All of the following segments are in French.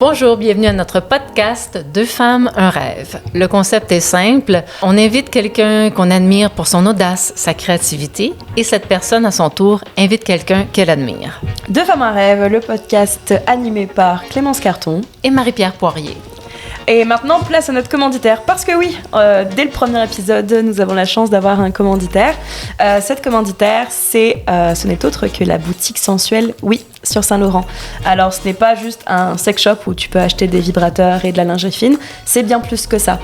Bonjour, bienvenue à notre podcast « Deux femmes, un rêve ». Le concept est simple. On invite quelqu'un qu'on admire pour son audace, sa créativité, et cette personne, à son tour, invite quelqu'un qu'elle admire. Deux femmes, un rêve, le podcast animé par Clémence Carton et Marie-Pierre Poirier. Et maintenant, place à notre commanditaire. Parce que oui, dès le premier épisode, nous avons la chance d'avoir un commanditaire. Cette commanditaire, ce n'est autre que la boutique sensuelle, oui, sur Saint-Laurent. Alors, ce n'est pas juste un sex shop où tu peux acheter des vibrateurs et de la lingerie fine. C'est bien plus que ça.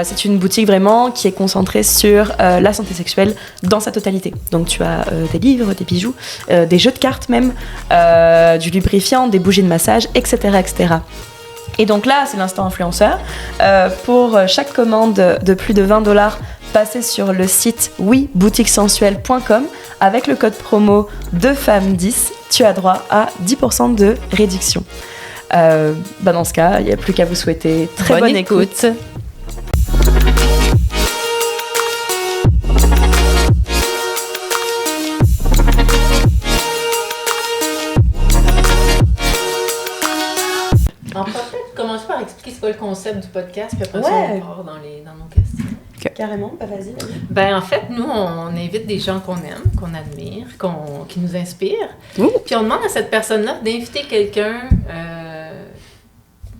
C'est une boutique vraiment qui est concentrée sur la santé sexuelle dans sa totalité. Donc, tu as des livres, des bijoux, des jeux de cartes même, du lubrifiant, des bougies de massage, etc., etc. Et donc là, c'est l'instant influenceur. Pour chaque commande de plus de 20$, passez sur le site boutiquesensuelle.com avec le code promo 2femmes10. Tu as droit à 10% de réduction. Dans ce cas, il n'y a plus qu'à vous souhaiter très bonne écoute. Commence par expliquer c'est quoi le concept du podcast, puis après ça, on part dans nos questions. Okay. Carrément, vas-y. Ben, en fait, nous, on invite des gens qu'on aime, qu'on admire, qui nous inspirent. Puis on demande à cette personne-là d'inviter quelqu'un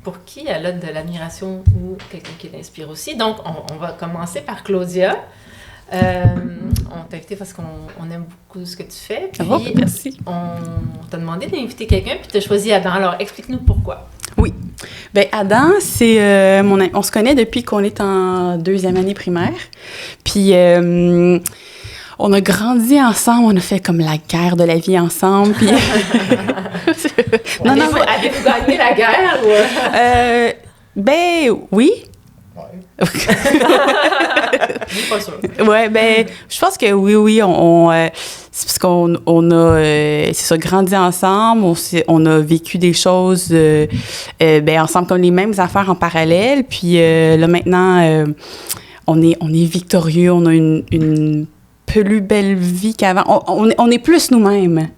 pour qui elle a de l'admiration ou quelqu'un qui l'inspire aussi. Donc, on va commencer par Claudia. On t'a invité parce qu'on aime beaucoup ce que tu fais. Puis, merci. On t'a demandé d'inviter quelqu'un, puis tu as choisi Adam. Alors, explique-nous pourquoi. Oui. Bien, Adam, c'est on se connaît depuis qu'on est en 2e année primaire. Puis, on a grandi ensemble, on a fait comme la guerre de la vie ensemble. Puis... Avez-vous gagné la guerre? Ou... ben, oui. Ouais. Pas sûr. Ouais, ben, je pense que oui, c'est parce qu'on a, c'est ça, grandi ensemble, on a vécu des choses, ensemble, comme les mêmes affaires en parallèle, puis là, maintenant, on est victorieux, on a une plus belle vie qu'avant, on est plus nous-mêmes.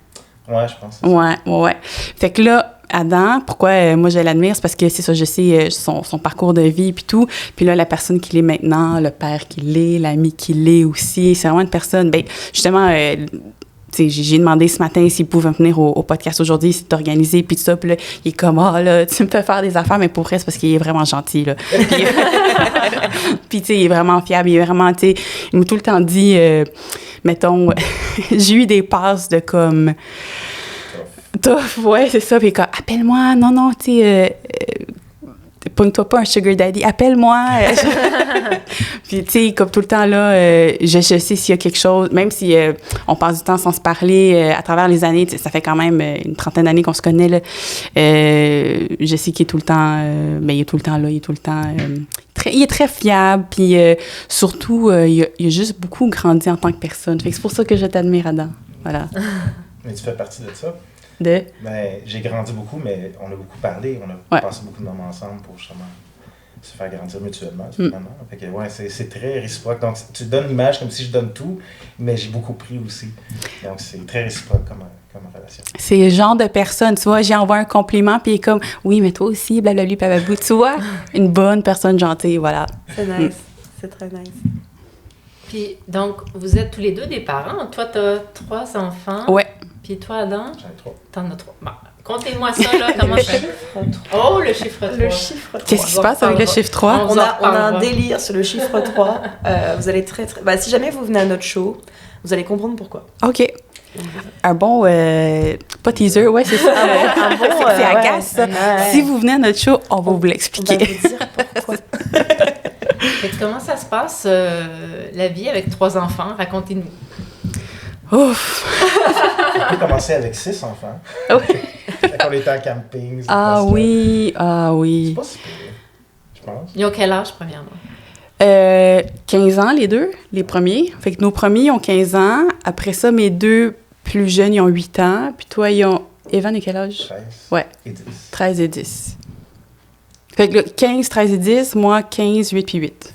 Ouais, je pense. Ouais. Fait que là, Adam, pourquoi moi je l'admire, c'est parce que c'est ça, je sais son parcours de vie puis tout. Puis là, la personne qu'il est maintenant, le père qu'il est, l'ami qu'il est aussi, c'est vraiment une personne, ben justement, j'ai demandé ce matin s'il pouvait venir au podcast aujourd'hui, s'il t'organiser, puis tout ça. Puis là, il est comme, là, tu me fais faire des affaires, mais pour vrai, c'est parce qu'il est vraiment gentil, là. Puis, tu sais, il est vraiment fiable, il est vraiment, tu sais, il m'a tout le temps dit, mettons, j'ai eu des passes de comme... Tough, ouais, c'est ça. Puis comme, appelle-moi, non, tu sais, pogne-toi pas un sugar daddy, appelle-moi. Puis, tu sais, comme tout le temps, là, je sais s'il y a quelque chose, même si on passe du temps sans se parler à travers les années, ça fait quand même une 30aine d'années qu'on se connaît, là. Je sais qu'il est tout le temps, il est tout le temps là, il est tout le temps... il est très fiable, puis surtout, il a juste beaucoup grandi en tant que personne. Fait que c'est pour ça que je t'admire, Adam. Voilà. Mais tu fais partie de ça? Ben, j'ai grandi beaucoup, mais on a beaucoup parlé, on a passé beaucoup de moments ensemble pour justement se faire grandir mutuellement, finalement. Fait que c'est très réciproque. Donc, tu donnes l'image comme si je donne tout, mais j'ai beaucoup pris aussi. Donc, c'est très réciproque comme relation. C'est le genre de personne, tu vois, j'ai envoyé un compliment, puis il est comme, oui, mais toi aussi, blablabla, bababou, tu vois, une bonne personne gentille, voilà. C'est nice, c'est très nice. Puis, donc, vous êtes tous les deux des parents. Toi, t'as 3 enfants. Ouais. Puis toi, Adam? J'en ai 3. T'en as 3. Bon, comptez-moi ça, là. Comment ça... Oh, le chiffre 3. Le chiffre 3. Qu'est-ce qui se passe avec le chiffre 3? On a un délire sur le chiffre 3. Vous allez très... si jamais vous venez à notre show, vous allez comprendre pourquoi. OK. Un bon... pas teaser, ouais, c'est ça. Un bon... c'est agace, ça. Ouais. Si vous venez à notre show, on va vous l'expliquer. On va vous dire pourquoi. Comment ça se passe, la vie avec 3 enfants? Racontez-nous. Ouf! On peut commencer avec 6 enfants. Oui. Quand on était en camping. Ah oui. C'est pas si pire, je pense. Ils ont quel âge, premièrement? 15 ans, les deux, les premiers. Fait que nos premiers ont 15 ans. Après ça, mes 2 plus jeunes, ils ont 8 ans. Puis toi, ils ont... Evan, à quel âge? 13 ouais. Et 10. 13 et 10. Fait que là, 15, 13 et 10, moi, 15, 8 puis 8.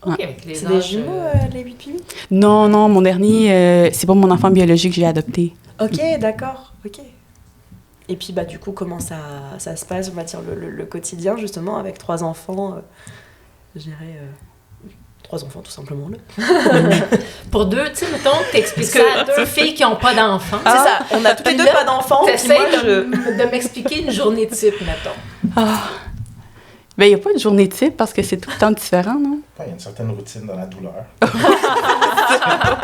OK, Ouais. avec les C'est âges, des jumeaux, les 8 puis 8? Non, mon dernier, c'est pas mon enfant biologique que j'ai adopté. OK, d'accord. OK. Et puis, du coup, comment ça se passe, on va dire, le quotidien, justement, avec 3 enfants, je dirais... 3 enfants, tout simplement, là. Pour 2, tu sais, mettons, t'expliques ça à 2 filles qui n'ont pas d'enfants. C'est ça, on a toutes les 2 pas d'enfants. T'essayes de m'expliquer une journée type, mettons. Ben, il n'y a pas de journée type parce que c'est tout le temps différent, non? Il y a une certaine routine dans la douleur.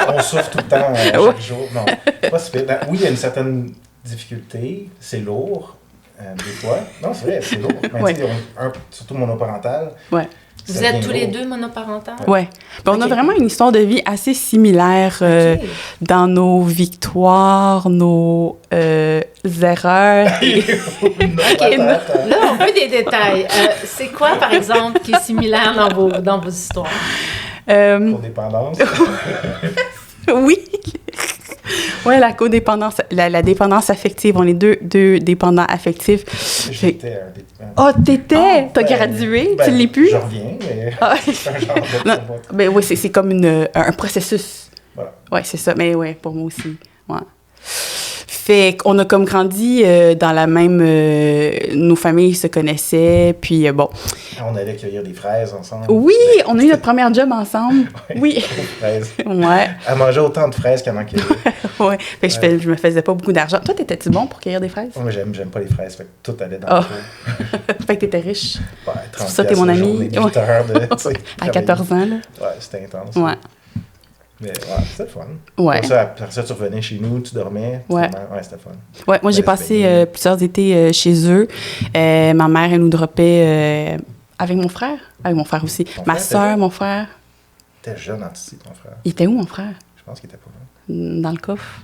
On souffre tout le temps, chaque jour. Non, c'est pas si pire. Oui, il y a une certaine difficulté, c'est lourd, des fois. Non, c'est vrai, c'est lourd. Mais tu sais, surtout monoparental. Ouais. Vous êtes tous les 2 monoparentales? Oui. On a vraiment une histoire de vie assez similaire dans nos victoires, nos erreurs. Là, on veut des détails. C'est quoi, par exemple, qui est similaire dans vos histoires? Codépendance. Oui. Oui, la codépendance, la dépendance affective. On est deux dépendants affectifs. J'étais un dépendant. Oh, t'étais? T'as gradué? Tu l'es plus? Je reviens, mais c'est un genre de... Ben oui, c'est comme un processus. Voilà. Oui, c'est ça. Mais oui, pour moi aussi. Ouais. Fait qu'on a comme grandi dans la même... nos familles se connaissaient, puis bon... On allait cueillir des fraises ensemble. Oui, on a eu notre premier job ensemble. Oui. Fraises. Ouais. Elle mangeait autant de fraises qu'elle en cueillait. Oui. Fait que je me faisais pas beaucoup d'argent. Toi, t'étais-tu bon pour cueillir des fraises? Moi, j'aime pas les fraises, fait que tout allait dans le pot. Fait que t'étais riche. Ouais, C'est pour ça que t'es mon ami. 8 heures de... À 14 ans, là. Ouais, c'était intense. Ouais. Mais ouais, c'était le fun. Ouais. Après ça, tu revenais chez nous, tu dormais. Ouais. Ouais, c'était fun. Ouais, moi, j'ai passé plusieurs étés chez eux. Ma mère, elle nous droppait avec mon frère. Avec mon frère aussi. Ma soeur, mon frère. T'es jeune en ici, ton frère. Il était où, mon frère? Je pense qu'il était pas là. Dans le coffre.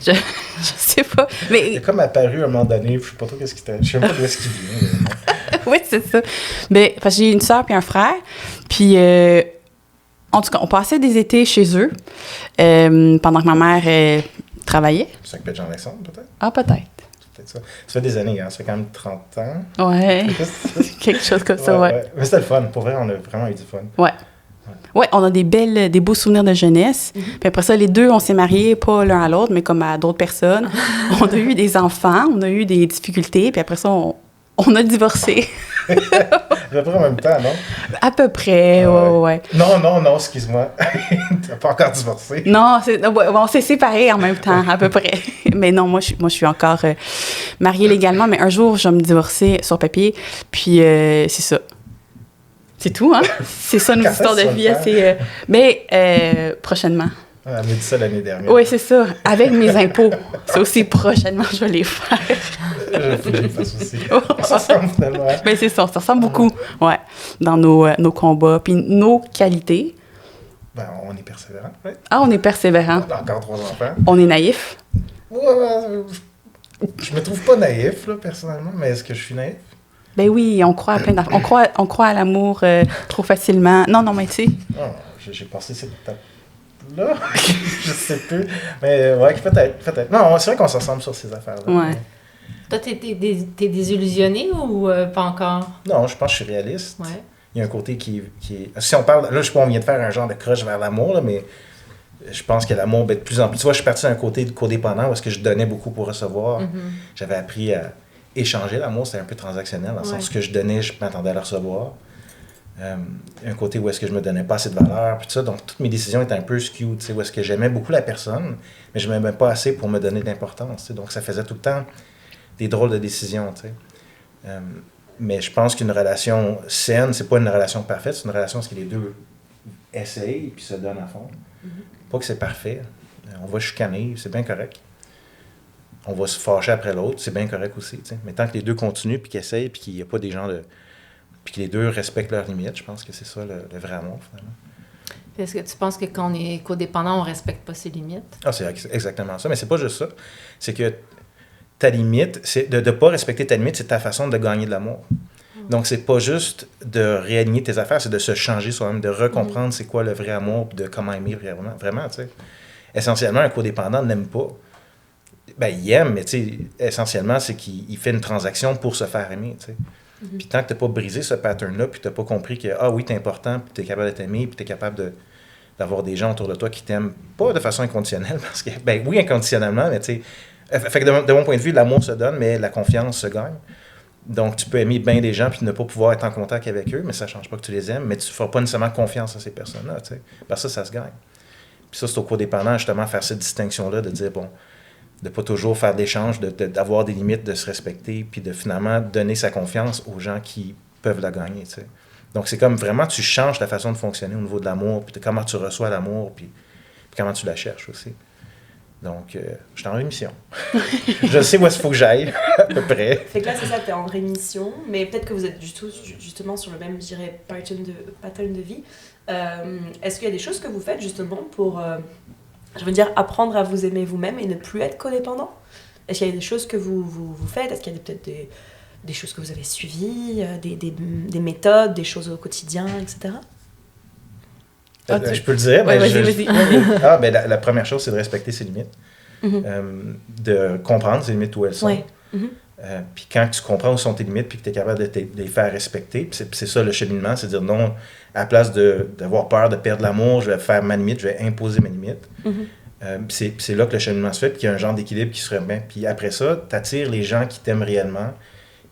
Je sais pas. Mais... Il est comme apparu à un moment donné, je sais pas trop qu'est-ce qu'il était. Je sais pas d'où est-ce qu'il vient. Oui, c'est ça. Mais, parce que j'ai une soeur puis un frère. Puis, en tout cas, on passait des étés chez eux pendant que ma mère travaillait. C'est avec Jean-Alexandre, peut-être? Ah, peut-être. Peut-être ça. Ça fait des années, hein? Ça fait quand même 30 ans. Ouais. Quelque chose comme ça, ouais. Mais c'était le fun. Pour vrai, on a vraiment eu du fun. Ouais. Ouais, on a des beaux souvenirs de jeunesse. Puis après ça, les 2, on s'est mariés, pas l'un à l'autre, mais comme à d'autres personnes. On a eu des enfants, on a eu des difficultés, puis après ça, on a divorcé. À peu près en même temps, non? À peu près, ouais. Non, excuse-moi. T'as pas encore divorcé. Non, on s'est séparés en même temps, à peu pré. Mais non, moi, je suis encore mariée légalement, mais un jour, je vais me divorcer sur papier, puis c'est ça. C'est tout, hein? C'est ça, nos histoires de vie assez... mais prochainement. Elle m'a dit ça l'année dernière. Oui, c'est ça. Avec mes impôts. C'est aussi prochainement, je vais les faire. Je faut que je le fasse aussi. Ça ressemble finalement. Mais c'est ça ressemble beaucoup, ouais, dans nos combats. Puis nos qualités. Ben, on est persévérant, oui. Ah, on est persévérant. On a encore 3 enfants. On est naïf. Ouais, je me trouve pas naïf, là, personnellement, mais est-ce que je suis naïf? Ben oui, on croit à plein d'affaires. On croit à l'amour trop facilement. Non, mais tu sais. Oh, j'ai passé cette étape-là. Je sais plus. Mais ouais, peut-être. Non, c'est vrai qu'on s'assemble sur ces affaires-là. Ouais. Mais... Toi, t'es désillusionné ou pas encore? Non, je pense que je suis réaliste. Ouais. Il y a un côté qui est... Si on parle... Là, je sais pas, on vient de faire un genre de crush vers l'amour, là, mais je pense que l'amour va être de plus en plus... Tu vois, je suis parti d'un côté codépendant où est-ce que je donnais beaucoup pour recevoir. Mm-hmm. J'avais appris à échanger l'amour. C'était un peu transactionnel, dans le sens que je donnais, je m'attendais à le recevoir. Un côté où est-ce que je me donnais pas assez de valeur, puis tout ça. Donc, toutes mes décisions étaient un peu skewed, tu sais, où est-ce que j'aimais beaucoup la personne, mais je m'aimais pas assez pour me donner d'importance, tu sais. Donc, ça faisait tout le temps des drôles de décisions, tu sais. Mais je pense qu'une relation saine, c'est pas une relation parfaite, c'est une relation où les deux essayent puis se donnent à fond. Mm-hmm. Pas que c'est parfait. On va chicaner, c'est bien correct. On va se fâcher après l'autre, c'est bien correct aussi, tu sais. Mais tant que les deux continuent puis qu'ils essayent puis qu'il n'y a pas des gens de... puis que les deux respectent leurs limites, je pense que c'est ça le vrai amour, finalement. Est-ce que tu penses que quand on est codépendant, on ne respecte pas ses limites? Ah, c'est exactement ça. Mais c'est pas juste ça. C'est que ta limite, c'est de ne pas respecter ta limite, c'est ta façon de gagner de l'amour. Donc, c'est pas juste de réaligner tes affaires, c'est de se changer soi-même, de recomprendre c'est quoi le vrai amour, de comment aimer vraiment, tu sais. Essentiellement, un codépendant n'aime pas. Ben, il aime, mais tu sais, essentiellement, c'est qu'il fait une transaction pour se faire aimer, tu sais. Mm-hmm. Puis tant que tu n'as pas brisé ce pattern-là, puis tu n'as pas compris que, ah oui, tu es important, puis tu es capable de t'aimer, puis tu es capable d'avoir des gens autour de toi qui t'aiment, pas de façon inconditionnelle, parce que, ben oui, inconditionnellement, mais tu sais, Fait que de mon point de vue, l'amour se donne, mais la confiance se gagne. Donc, tu peux aimer bien des gens puis ne pas pouvoir être en contact avec eux, mais ça ne change pas que tu les aimes, mais tu ne feras pas nécessairement confiance à ces personnes-là, tu sais. Parce que ça se gagne. Puis ça, c'est au codépendant, justement, faire cette distinction-là, de dire, bon, de ne pas toujours faire d'échanges, d'avoir des limites, de se respecter, puis de finalement donner sa confiance aux gens qui peuvent la gagner, tu sais. Donc, c'est comme vraiment, tu changes ta façon de fonctionner au niveau de l'amour, puis comment tu reçois l'amour, puis comment tu la cherches aussi. Donc, je suis en rémission. Je sais où est-ce qu'il faut que j'aille, à peu près. Fait que là, c'est ça, tu es en rémission, mais peut-être que vous êtes justement sur le même, je dirais, pattern de vie. Est-ce qu'il y a des choses que vous faites justement pour, je veux dire, apprendre à vous aimer vous-même et ne plus être codépendant? Est-ce qu'il y a des choses que vous faites? Est-ce qu'il y a peut-être des choses que vous avez suivies, des méthodes, des choses au quotidien, etc.? Je peux le dire, mais vas-y. La première chose, c'est de respecter ses limites. De comprendre ses limites où elles sont. Ouais. Puis quand tu comprends où sont tes limites puis que tu es capable de les faire respecter, c'est ça le cheminement, c'est dire non, à la place d'avoir peur de perdre l'amour, je vais faire ma limite, je vais imposer mes limites. C'est là que le cheminement se fait, puis qu'il y a un genre d'équilibre qui se remet. Puis après ça, tu attires les gens qui t'aiment réellement,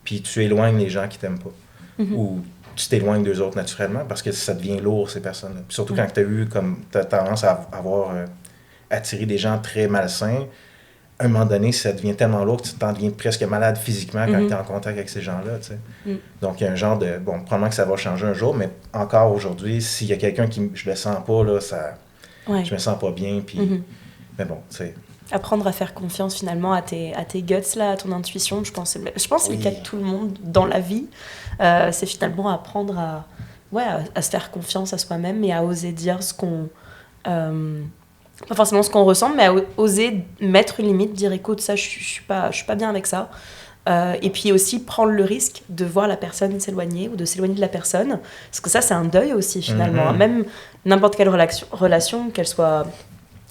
puis tu éloignes les gens qui t'aiment pas. Ou tu t'éloignes d'eux autres naturellement parce que ça devient lourd, ces personnes-là. Puis surtout quand tu as tendance à avoir attiré des gens très malsains, à un moment donné, ça devient tellement lourd que tu t'en deviens presque malade physiquement quand tu es en contact avec ces gens-là. Tu sais. Donc, il y a un genre de... Bon, probablement que ça va changer un jour, mais encore aujourd'hui, s'il y a quelqu'un qui... Je le sens pas, là, je me sens pas bien, puis... Mais bon, tu sais... Apprendre à faire confiance finalement à tes guts, là, à ton intuition, je pense que c'est le cas de tout le monde dans la vie. C'est finalement apprendre à se faire confiance à soi-même et à oser dire ce qu'on... pas forcément ce qu'on ressent, mais à oser mettre une limite, dire écoute, ça, je suis pas bien avec ça. Et puis aussi prendre le risque de voir la personne s'éloigner ou de s'éloigner de la personne. Parce que ça, c'est un deuil aussi finalement. Même n'importe quelle relation, qu'elle soit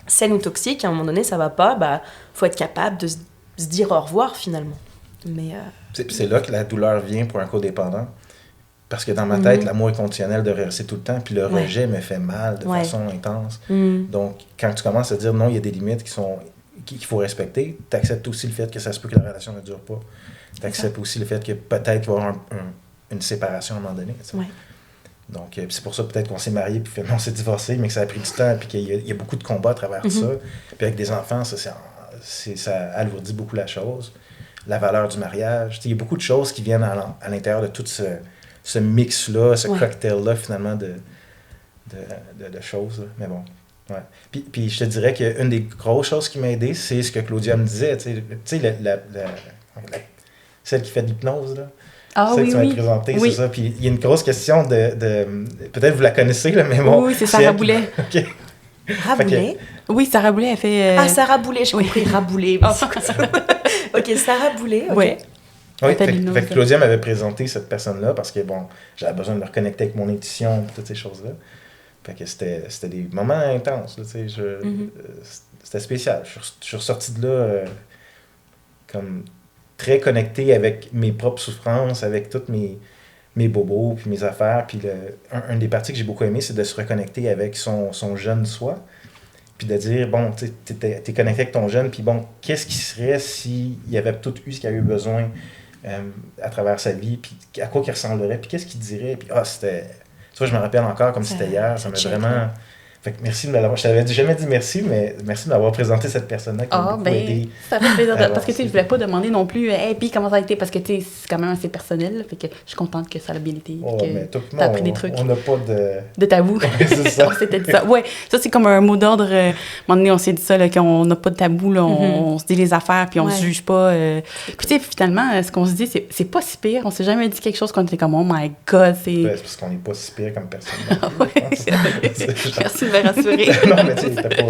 saine ou toxique, à un moment donné, ça va pas. Faut être capable de se dire au revoir finalement. Mais, c'est là que la douleur vient pour un codépendant. Parce que dans ma tête, l'amour est conditionnel de rester tout le temps, puis le rejet me fait mal de façon intense. Donc, quand tu commences à dire non, il y a des limites qu'il faut respecter, tu acceptes aussi le fait que ça se peut que la relation ne dure pas. Tu acceptes aussi le fait que peut-être qu'il va y avoir une séparation à un moment donné. Donc, c'est pour ça peut-être qu'on s'est mariés, puis finalement on s'est divorcés, mais que ça a pris du temps, puis qu'il y a beaucoup de combats à travers ça. Puis avec des enfants, ça alourdit beaucoup la chose. La valeur du mariage. Il y a beaucoup de choses qui viennent à l'intérieur de tout ce mix-là, ce cocktail-là, finalement, de choses. Là. Mais bon, Puis je te dirais qu'une des grosses choses qui m'a aidé, c'est ce que Claudia me disait. Tu sais, celle qui fait de l'hypnose, là. Ah celle oui, que tu m'as présentée, c'est ça. Puis il y a une grosse question de peut-être vous la connaissez, là, mais bon. Oui, c'est Sarah Boulet. OK. Raboulet? Oui, Sarah Boulet, elle fait... Ah, Sarah Boulet, j'ai compris. Raboulet. OK, Sarah Boulet, OK. Ouais. Oui, fait que Claudia m'avait présenté cette personne-là parce que, bon, j'avais besoin de me reconnecter avec mon intuition et toutes ces choses-là. Fait que c'était des moments intenses, là, tu sais. C'était spécial. Je suis ressorti de là comme très connecté avec mes propres souffrances, avec toutes mes bobos puis mes affaires. Puis un des parties que j'ai beaucoup aimé, c'est de se reconnecter avec son jeune soi. Puis de dire, bon, tu es connecté avec ton jeune, puis bon, qu'est-ce qui serait s'il y avait tout eu ce qu'il a eu besoin à travers sa vie, puis à quoi il ressemblerait, puis qu'est-ce qu'il dirait. Puis c'était... Tu vois, je me rappelle encore comme si c'était hier. Ça m'a vraiment... Fait que merci de me l'avoir... Je t'avais jamais dit merci, mais merci de m'avoir présenté cette personne-là qui m'a beaucoup aidé. Ça fait plaisir. Parce que, tu sais, je voulais pas demander non plus, puis comment ça a été? Parce que, tu sais, c'est quand même assez personnel. Fait que je suis contente que ça a bien été. Mais tout le t'as appris des trucs. On n'a pas de tabou. Ouais, c'est ça. On s'était dit ça. Ouais, ça, c'est comme un mot d'ordre. À un moment donné, on s'est dit ça, là, qu'on n'a pas de tabou. Là, on se dit les affaires, puis on se juge pas. Puis, tu sais, finalement, ce qu'on se dit, c'est pas si pire. On s'est jamais dit quelque chose qu'on était comme, oh my God, c'est... C'est parce qu'on n'est pas si pire comme personne. Merci de me rassurer. Non, mais tu sais, t'as pas...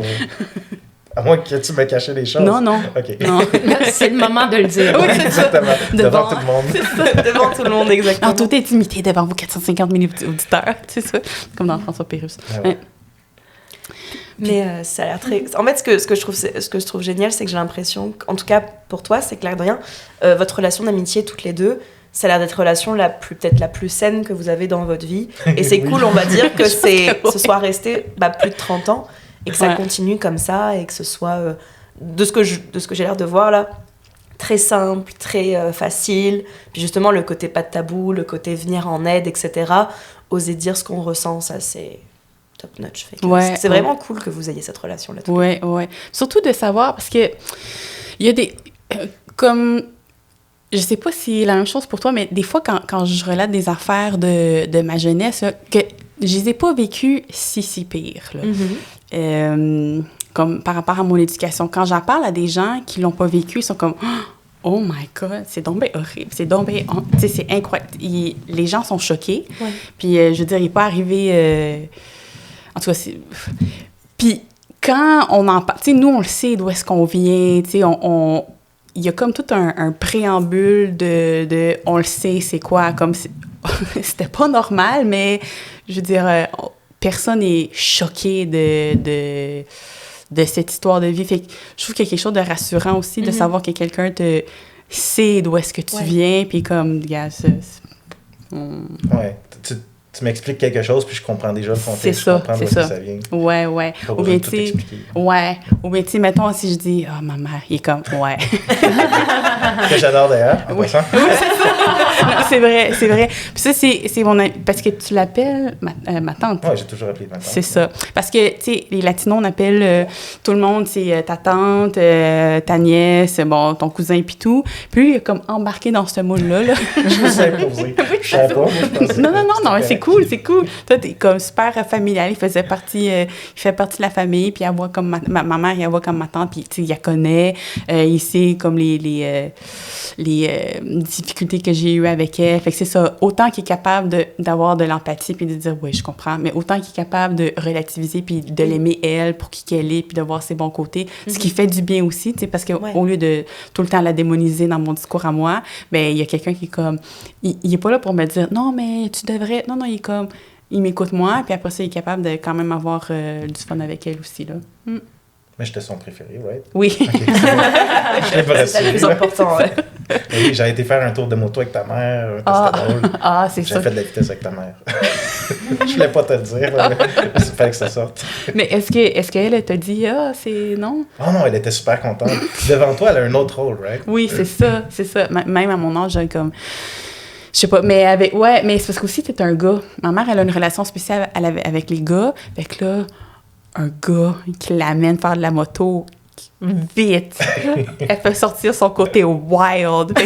À moins que tu me caché des choses. Non. OK. Non. C'est le moment de le dire. Oui, c'est exactement. Devant tout le monde. C'est ça, devant tout le monde, exactement. En toute intimité, devant vos 450 000 auditeurs. C'est ça. Comme dans François Pérusse. Ouais. Mais ça a l'air très... En fait, ce que je trouve génial, c'est que j'ai l'impression, en tout cas pour toi, c'est clair de rien, votre relation d'amitié toutes les deux, ça a l'air d'être la relation peut-être la plus saine que vous avez dans votre vie. Et c'est cool, on va dire, que ce soit resté plus de 30 ans et que ça continue comme ça et que ce soit de ce que j'ai l'air de voir là, très simple, très facile. Puis justement, le côté pas de tabou, le côté venir en aide, etc. Oser dire ce qu'on ressent, ça c'est top notch. C'est vraiment cool que vous ayez cette relation-là. Ouais. Surtout de savoir, parce que il y a des... comme... Je sais pas si c'est la même chose pour toi, mais des fois, quand je relate des affaires de ma jeunesse, là, que je les ai pas vécues si pire, là. Comme par rapport à mon éducation. Quand j'en parle à des gens qui l'ont pas vécu, ils sont comme « Oh my God, c'est donc bien horrible, c'est donc bien... » Tu sais, c'est incroyable. Les gens sont choqués. Ouais. Puis, je veux dire, il n'est pas arrivé... En tout cas, c'est... Puis, quand on en parle... Tu sais, nous, on le sait d'où est-ce qu'on vient, tu sais, il y a comme tout un préambule de on le sait, c'est quoi, comme c'était pas normal, mais je veux dire, personne n'est choqué de cette histoire de vie. Fait que je trouve qu'il y a quelque chose de rassurant aussi de savoir que quelqu'un te sait d'où est-ce que tu viens, puis comme, gars, Ouais, tu m'expliques quelque chose, puis je comprends déjà le contexte, je comprends d'où ça vient. Ouais. Ou bien, tu sais, ou bien, tu sais, mettons, si je dis, « Ah, ma mère, il est comme, ouais. » Que j'adore d'ailleurs, en passant. Non, c'est vrai. Puis ça, c'est mon... Parce que tu l'appelles ma tante. Ouais, j'ai toujours appelé ma tante. C'est ça. Parce que, tu sais, les Latinos, on appelle tout le monde, c'est ta tante, ta nièce, bon, ton cousin, puis tout. Puis lui, il est comme embarqué dans ce moule-là, là. Je me suis imposé. Je savais pas, moi, je pensais. Non, mais c'est cool. Toi, t'es comme super familial. Il fait partie de la famille, puis elle voit comme ma mère, elle voit comme ma tante, puis, tu sais, il la connaît. Il sait comme les difficultés que j'ai eues avec elle. Fait que c'est ça. Autant qu'il est capable d'avoir de l'empathie, puis de dire, oui, je comprends, mais autant qu'il est capable de relativiser, puis de l'aimer elle pour qui qu'elle est, puis de voir ses bons côtés. Ce qui fait du bien aussi, tu sais, parce qu'au lieu de tout le temps la démoniser dans mon discours à moi, ben il y a quelqu'un qui est comme... Il est pas là pour me dire, non, mais tu devrais... Non, il est comme... Il m'écoute moi, puis après ça, il est capable de quand même avoir du fun avec elle aussi, là. Mais j'étais son préféré, ouais. Oui. Okay, je l'ai pas c'est le plus important, ouais. Oui, j'ai été faire un tour de moto avec ta mère. C'était drôle. C'est ça. J'ai fait de la vitesse avec ta mère. Je voulais pas te le dire, mais il fallait que ça sorte. Mais est-ce qu'elle t'a dit, c'est non? Oh non, elle était super contente. Devant toi, elle a un autre rôle, right? Oui, c'est ça. Même à mon âge, j'ai comme... Je sais pas, mais mais c'est parce qu'aussi, t'es un gars. Ma mère, elle a une relation spéciale avec les gars. Fait que là, un gars qui l'amène faire de la moto vite. Elle peut sortir son côté wild. Elle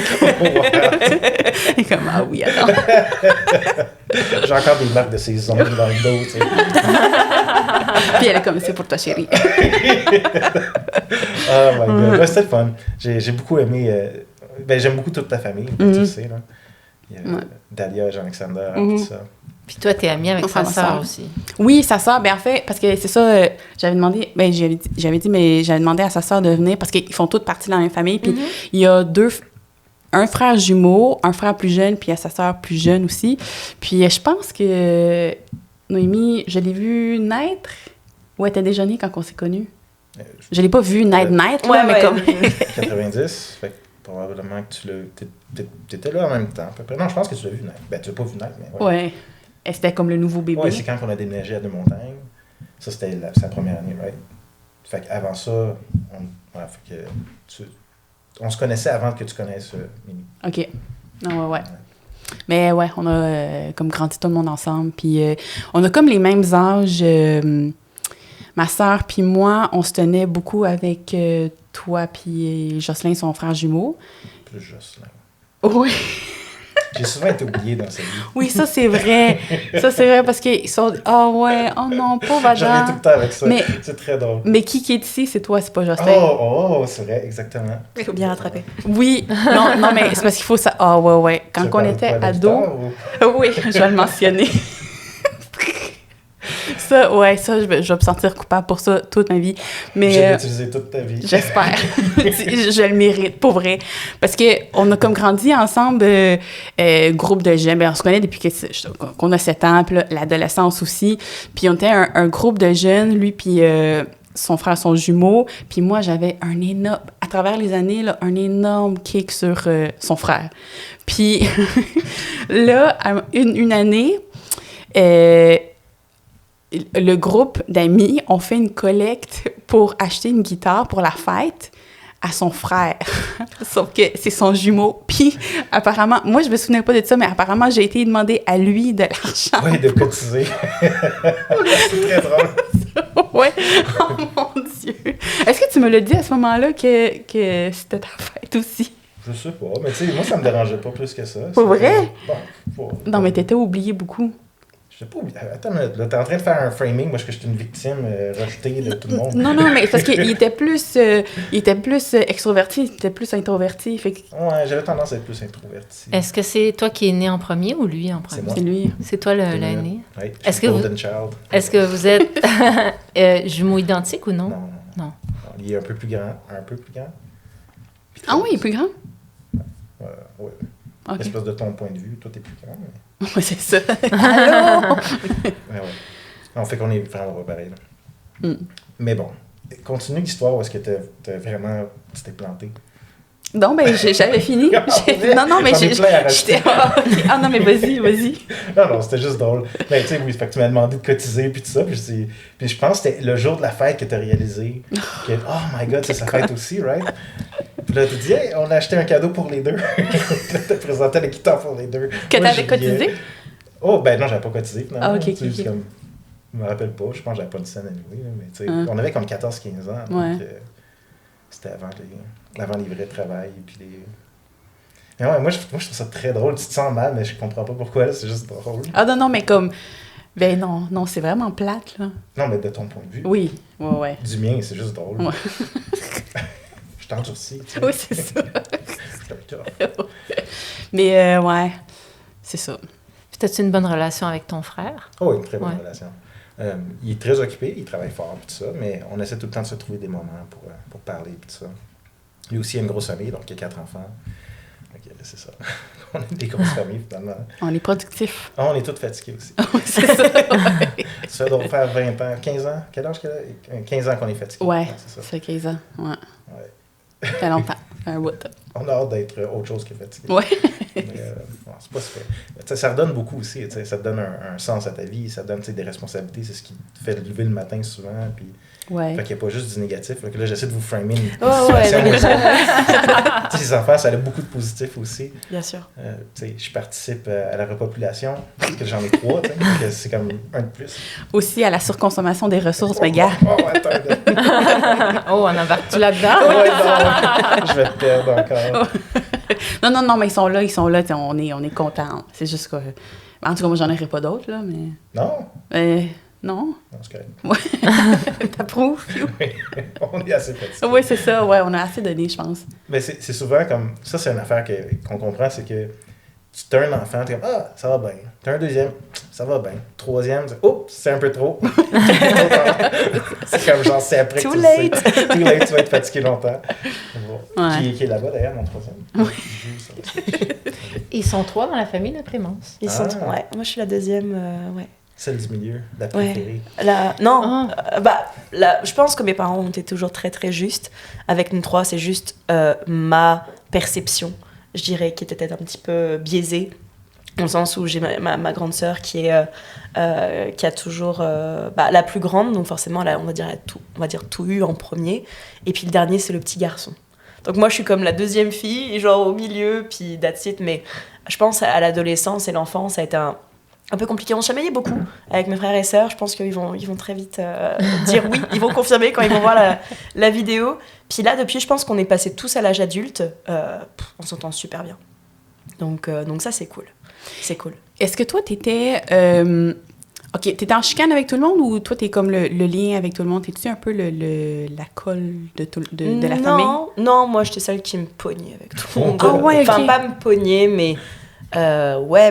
est comme, ah oui, attends. J'ai encore des marques de ses ongles dans le dos, tu sais. Puis elle est comme, c'est pour toi, chérie. Oh my God. Ouais, c'était le fun. J'ai beaucoup aimé... j'aime beaucoup toute ta famille, tu le sais, là. Il y a Dalia, Jean-Alexander, tout ça. Puis toi, t'es amie avec sa sœur aussi. Oui, sa sœur. Ben en fait, parce que c'est ça, j'avais demandé à sa sœur de venir parce qu'ils font toutes partie de la même famille. Puis il y a un frère jumeau, un frère plus jeune, puis il y a sa sœur plus jeune aussi. Puis je pense que Noémie, je l'ai vue naître ou elle était déjà née quand on s'est connus. Je l'ai pas vue naître, mais comme... 90, fait que probablement que t'étais là en même temps, à peu près. Non, je pense que tu l'as vu naître. Ben, tu l'as pas vu naître, mais ouais. Et c'était comme le nouveau bébé. Oui, c'est quand on a déménagé à Deux-Montagnes. Ça, c'était sa première année, right? Fait qu'avant ça, on se connaissait avant que tu connaisses Mimi. OK. Non, ouais. Mais ouais, on a comme grandi tout le monde ensemble. Puis on a comme les mêmes âges. Ma sœur puis moi, on se tenait beaucoup avec toi puis Jocelyn, son frère jumeau. Plus Jocelyn. Oui. J'ai souvent été oubliée dans sa vie. Oui, ça, c'est vrai. Ça, c'est vrai parce qu'ils sont... oh non, pauvre Adam. J'en ai tout le temps avec ça. Mais, c'est très drôle. Mais qui est ici, c'est toi, c'est pas Jocelyn. Oh, c'est vrai, exactement. Il faut bien rattraper. Oui. Non, mais c'est parce qu'il faut ça... ouais. Quand on était ados... Oui, je vais le mentionner. Ça, je vais me sentir coupable pour ça toute ma vie. Mais je l'ai utilisé toute ta vie. J'espère. Je le mérite, pour vrai. Parce qu'on a comme grandi ensemble, groupe de jeunes. On se connaît depuis qu'on a 7 ans, puis l'adolescence aussi. Puis on était un groupe de jeunes, lui puis son frère, son jumeau. Puis moi, j'avais un énorme... À travers les années, là, un énorme kick sur son frère. Puis là, une année... le groupe d'amis ont fait une collecte pour acheter une guitare pour la fête à son frère. Sauf que c'est son jumeau. Puis, apparemment, moi, je me souvenais pas de ça, mais apparemment, j'ai été demander à lui de l'argent. Oui, de cotiser. C'est très drôle. Ouais. Oh mon Dieu. Est-ce que tu me l'as dit à ce moment-là que c'était ta fête aussi? Je sais pas, mais tu sais, moi, ça me dérangeait pas plus que ça. Pour vrai? Bon, Non, mais t'étais oublié beaucoup. Je sais pas, attends une minute, là, t'es en train de faire un framing parce que je suis une victime rejetée de tout le monde. Non, mais parce qu'il était plus, extroverti, il était plus introverti. Fait que... Ouais, j'avais tendance à être plus introverti. Est-ce que c'est toi qui es né en premier ou lui en premier? C'est moi. C'est lui. C'est toi l'aîné? Oui, Est-ce que Golden Child. Est-ce que vous êtes jumeaux identiques ou non? Non. Il est un peu plus grand. Ah oui, il est plus grand? Oui. Okay. Espèce de ton point de vue, toi, t'es plus grand. Mais... Oui, c'est ça. Allô? Ouais. On fait qu'on est vraiment pas pareil. Mais bon, continue l'histoire où est-ce que tu t'es planté. Non, ben, j'avais fini. Non, mais j'étais... Ah non, mais vas-y. Non, c'était juste drôle. Mais tu sais, oui, fait que tu m'as demandé de cotiser puis tout ça. Puis je pense que c'était le jour de la fête que tu as réalisé que, oh my God, c'est sa fête aussi, right? Puis là, tu dis, hey, on a acheté un cadeau pour les deux. Puis là, tu as présenté la guitare pour les deux. Que t'avais cotisé? Oh, ben non, j'avais pas cotisé finalement. Ah, ok. Comme, je me rappelle pas, je pense que j'avais pas de scène à nouer, mais tu sais, on avait comme 14-15 ans. Donc, c'était avant les vrais travail. Puis les... Mais ouais, moi, je trouve ça très drôle. Tu te sens mal, mais je comprends pas pourquoi, c'est juste drôle. Ah non, mais comme... Ben non, c'est vraiment plate, là. Non, mais de ton point de vue. Oui, ouais. Du mien, c'est juste drôle. Ouais. Je t'endurcis, tu sais. Oui, c'est ça. Je tough. Mais ouais, c'est ça. Puis as-tu une bonne relation avec ton frère? Oh, une très bonne relation. Il est très occupé, il travaille fort et tout ça, mais on essaie tout le temps de se trouver des moments pour parler et tout ça. Lui aussi a une grosse famille, donc il a 4 enfants. Donc c'est ça. On a des grosses familles finalement. On est productifs. Ah, on est tous fatigués aussi. Oui, c'est ça. Ça doit faire 20 ans, 15 ans. Quel âge qu'elle a? 15 ans qu'on est fatigués. Ouais, c'est ça. Ça fait 15 ans. Ouais. Ça fait longtemps. Un bout. On a hâte d'être autre chose que fatigué. Ouais. Mais c'est pas super. Ça redonne beaucoup aussi. Ça te donne un sens à ta vie, ça te donne des responsabilités. C'est ce qui te fait lever le matin souvent. Puis, fait qu'il n'y a pas juste du négatif. Là, j'essaie de vous framer une situation. Les enfants, ça a beaucoup de positif aussi. Bien sûr. Je participe à la repopulation, parce que j'en ai 3. C'est comme un de plus. Aussi à la surconsommation des ressources, mais gars. En embarques-tu là-dedans? Je vais te perdre encore. Non, mais ils sont là, on est contents. C'est juste que... En tout cas, moi, j'en aurais pas d'autres, là, mais... Non? Non. Non, c'est correct. Ouais. T'approuves? On est assez fatigués. Oui, c'est ça. Ouais, on a assez donné, je pense. Mais c'est souvent comme... Ça, c'est une affaire qu'on comprend, c'est que tu as un enfant, tu es comme, ah, ça va bien. Tu as un deuxième, ça va bien. Troisième, oups, c'est un peu trop. C'est comme genre, c'est après Too que tu late. sais. Too late, tu vas être fatigué longtemps. Bon. Ouais. Qui est là-bas, d'ailleurs, mon troisième. Ils sont 3 dans la famille de Clémence. Ils sont trois, ouais. Moi, je suis la deuxième, ouais. Celle du milieu, la préférée. Je pense que mes parents ont été toujours très, très justes. Avec nous 3, c'est juste ma perception, je dirais, qui était peut-être un petit peu biaisée. Dans le sens où j'ai ma grande sœur qui a toujours la plus grande, donc forcément, on va dire tout eu en premier. Et puis le dernier, c'est le petit garçon. Donc moi, je suis comme la deuxième fille, genre au milieu, puis that's it. Mais je pense à l'adolescence et l'enfance, ça a été un peu compliqué. On se chamaillait beaucoup avec mes frères et sœurs. Je pense qu'ils vont très vite dire oui. Ils vont confirmer quand ils vont voir la vidéo. Puis là, depuis, je pense qu'on est passé tous à l'âge adulte. On s'entend super bien. Donc ça, c'est cool. C'est cool. Est-ce que toi, t'étais en chicane avec tout le monde ou toi, t'es comme le lien avec tout le monde? T'es-tu un peu la colle de la famille? Non, moi, j'étais celle qui me pognait avec tout le monde. Ah ouais, enfin, okay. Pas me pogner, mais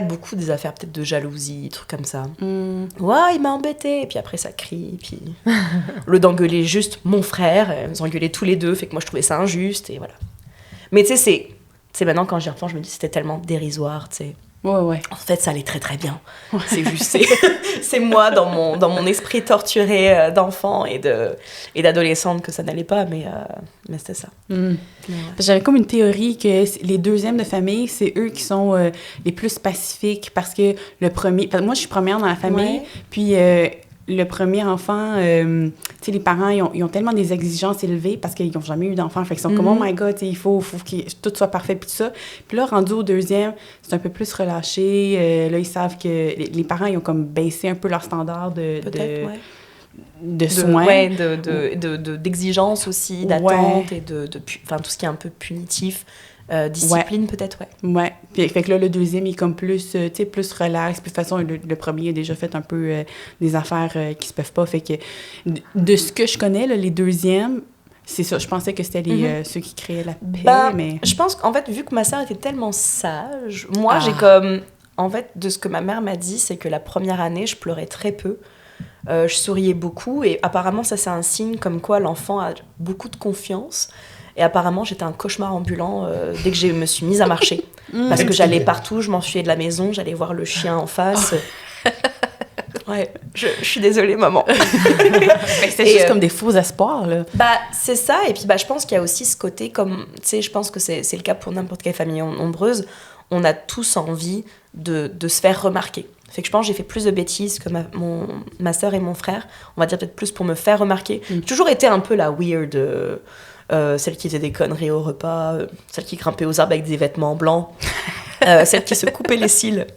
beaucoup des affaires peut-être de jalousie, trucs comme ça. Ouais, il m'a embêté. Et puis après, ça crie. Puis au lieu d'engueuler juste mon frère, ils ont engueulé tous les deux, fait que moi, je trouvais ça injuste. Et voilà. Mais tu sais, c'est maintenant, quand j'y repense, je me dis c'était tellement dérisoire, tu sais. Ouais. En fait, ça allait très très bien. Ouais. C'est juste, c'est moi dans mon esprit torturé d'enfant et d'adolescente que ça n'allait pas, mais c'était ça. Ouais. J'avais comme une théorie que les deuxièmes de famille, c'est eux qui sont les plus pacifiques parce que le premier... Moi, je suis première dans la famille, puis le premier enfant, tu sais, les parents, ils ont tellement des exigences élevées parce qu'ils n'ont jamais eu d'enfant. Fait qu'ils sont comme, oh my God, il faut que tout soit parfait, puis tout ça. Puis là, rendu au deuxième, c'est un peu plus relâché. Là, ils savent que les parents, ils ont comme baissé un peu leur standard de soins. Ouais, d'exigence aussi, d'attente et enfin, tout ce qui est un peu punitif. Discipline, peut-être, Ouais. Puis, fait que là, le deuxième, il est comme plus, tu sais, plus relax. Puis de toute façon, le premier a déjà fait un peu des affaires qui se peuvent pas. Fait que de ce que je connais, là, les deuxièmes, c'est ça. Je pensais que c'était ceux qui créaient la paix, mais... Je pense qu'en fait, vu que ma sœur était tellement sage, moi, j'ai comme... En fait, de ce que ma mère m'a dit, c'est que la première année, je pleurais très peu. Je souriais beaucoup. Et apparemment, ça, c'est un signe comme quoi l'enfant a beaucoup de confiance. Et apparemment, j'étais un cauchemar ambulant dès que je me suis mise à marcher. Parce que j'allais partout, je m'enfuyais de la maison, j'allais voir le chien en face. Ouais, je suis désolée, maman. C'est juste comme des faux espoirs, là. C'est ça. Et puis, je pense qu'il y a aussi ce côté, comme, tu sais, je pense que c'est le cas pour n'importe quelle famille nombreuse. On a tous envie de se faire remarquer. Fait que je pense que j'ai fait plus de bêtises que ma sœur et mon frère. On va dire peut-être plus pour me faire remarquer. J'ai toujours été un peu la weird... celle qui faisait des conneries au repas, celle qui grimpait aux arbres avec des vêtements blancs, celle qui se coupait les cils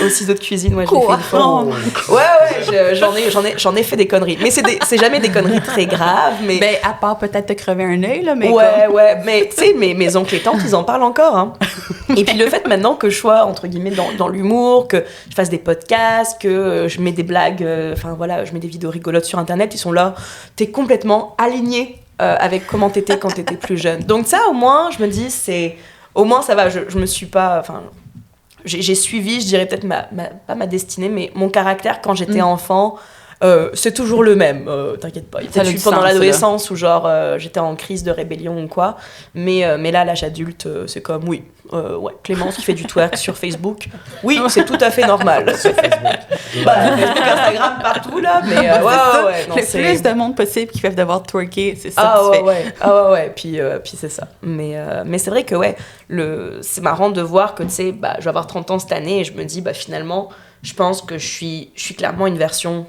au ciseau de cuisine. Ouais, je l'ai fait une fois. Ouais, j'en ai fait des conneries. Mais c'est jamais des conneries très graves. Mais... Ben, à part peut-être te crever un œil, là. Mais ouais. Mais tu sais, mes oncles et tantes, ils en parlent encore. Hein. Et puis le fait maintenant que je sois, entre guillemets, dans l'humour, que je fasse des podcasts, que je mets des blagues, je mets des vidéos rigolotes sur Internet, ils sont là. T'es complètement aligné avec comment t'étais quand t'étais plus jeune. Donc ça, au moins, je me dis, au moins, ça va, je me suis pas... Enfin, j'ai suivi, je dirais peut-être pas ma destinée, mais mon caractère quand j'étais enfant, c'est toujours le même, t'inquiète pas. Il y a eu pendant l'adolescence où genre j'étais en crise de rébellion ou quoi, mais là, à l'âge adulte, c'est comme, Clémence qui fait du twerk sur Facebook, oui, c'est tout à fait normal. Sur Facebook. Facebook, Instagram, partout là, mais non, c'est plus de monde possible qui fait devoir twerker, c'est ça que tu fais. Puis c'est ça. Mais c'est vrai que c'est marrant de voir que tu sais, je vais avoir 30 ans cette année et je me dis finalement, je pense que je suis clairement une version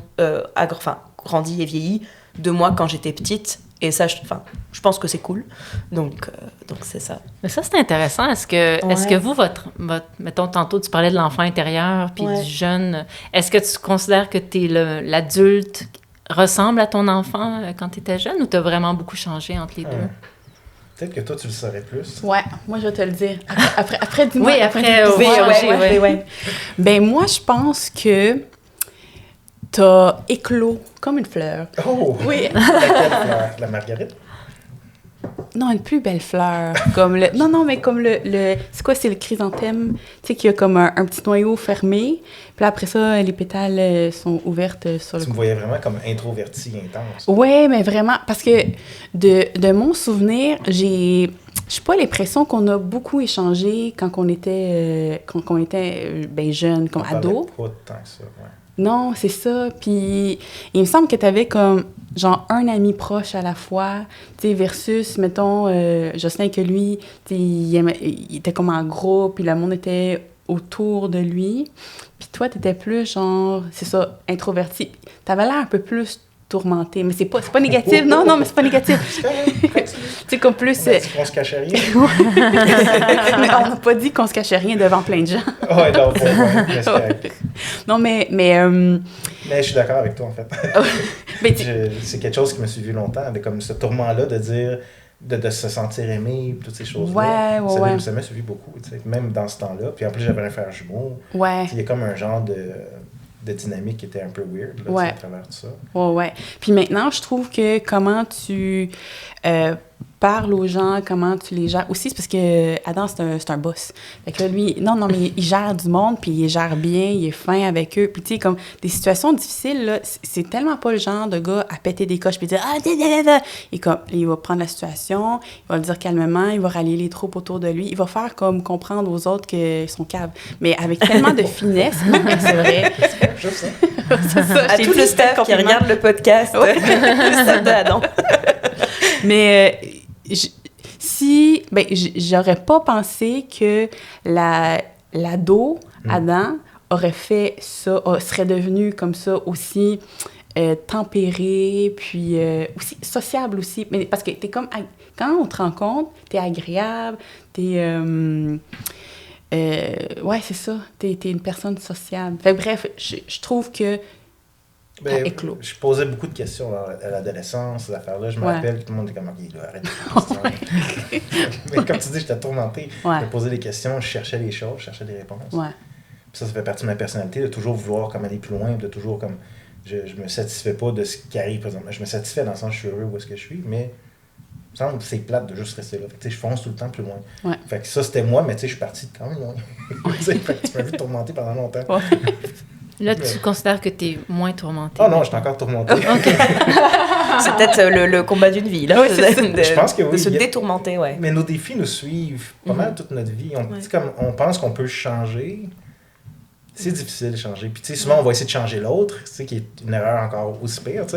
grandie et vieillie de moi quand j'étais petite. Et ça, je pense que c'est cool. Donc c'est ça. Mais ça, c'est intéressant. Est-ce que vous, mettons, tantôt, tu parlais de l'enfant intérieur puis du jeune. Est-ce que tu considères que l'adulte ressemble à ton enfant quand tu étais jeune ou tu as vraiment beaucoup changé entre les deux? Peut-être que toi, tu le saurais plus. Ouais, moi, je vais te le dire. Après dis-moi. Oui, après, Ben, moi, je pense que t'as éclos comme une fleur. Oh! Oui. Laquelle fleur? La marguerite? Non, une plus belle fleur. Mais comme c'est quoi, c'est le chrysanthème, tu sais, qui a comme un petit noyau fermé. Puis là, après ça, les pétales sont ouvertes sur le... Tu me voyais vraiment comme introvertie, intense. Oui, mais vraiment, parce que de mon souvenir, j'ai pas l'impression qu'on a beaucoup échangé quand on était jeune, comme ado. Pas tant que ça, ouais. Non, c'est ça. Puis il me semble que tu avais comme genre un ami proche à la fois, tu sais, versus, mettons, Jocelyn, que lui, il était comme en groupe, puis le monde était autour de lui. Puis toi, t'étais plus genre, c'est ça, introverti. T'avais l'air un peu plus tourmenté, mais c'est pas négatif. Non, mais c'est pas négatif. C'est comme plus... On a dit qu'on se cachait rien. Mais on n'a pas dit qu'on se cachait rien devant plein de gens. Ouais, non, pas vrai. Non, mais je suis d'accord avec toi, en fait. C'est quelque chose qui m'a suivi longtemps, comme ce tourment-là de dire... De se sentir aimé, toutes ces choses-là. Ça m'a suivi beaucoup, tu sais, même dans ce temps-là. Puis en plus, j'avais un frère jumeau. Ouais. Il y a comme un genre de dynamique qui était un peu weird là, à travers tout ça. Ouais. Puis maintenant, je trouve que comment tu parles aux gens, comment tu les gères. Aussi, c'est parce que Adam, c'est un boss. Fait que là, lui, non, mais il gère du monde, puis il gère bien, il est fin avec eux. Puis tu sais, comme des situations difficiles, là, c'est tellement pas le genre de gars à péter des coches puis dire « Ah, et comme, il va prendre la situation, il va le dire calmement, il va rallier les troupes autour de lui, il va faire comme comprendre aux autres qu'ils sont caves. Mais avec tellement de finesse, c'est vrai. Juste ça. C'est ça. À tout le staff qui regarde le podcast, le staff de Adam. Mais j'aurais pas pensé que l'ado, Adam, aurait fait ça, serait devenu comme ça aussi tempéré, puis aussi sociable aussi. Mais parce que t'es comme... Quand on te rencontre, t'es agréable, t'es... ouais, c'est ça. T'es une personne sociable. Fait bref, je trouve que éclos. Je posais beaucoup de questions à l'adolescence, ces affaires-là. Je me rappelle, tout le monde était comme, OK, là, arrête de questions. Mais comme tu dis, j'étais tourmenté. Je me posais des questions, je cherchais les choses, je cherchais des réponses. Ouais. Puis ça fait partie de ma personnalité, de toujours vouloir comme aller plus loin, de toujours comme... Je me satisfais pas de ce qui arrive présentement. Je me satisfais dans le sens que je suis heureux où est-ce que je suis, mais il me semble que c'est plate de juste rester là. Fait que, je fonce tout le temps plus loin. Ouais. Fait que ça, c'était moi, mais je suis parti quand même loin. Fait que tu m'as vu tourmenter pendant longtemps. Ouais. Là, tu considères que tu es moins tourmenté? Oh non, je suis encore tourmenté. OK. C'est peut-être le combat d'une vie, là. Je pense que oui. De se détourmenter, ouais. Mais nos défis nous suivent pas mal toute notre vie. On pense qu'on peut changer. C'est difficile de changer. Puis, souvent, on va essayer de changer l'autre, qui est une erreur encore aussi pire,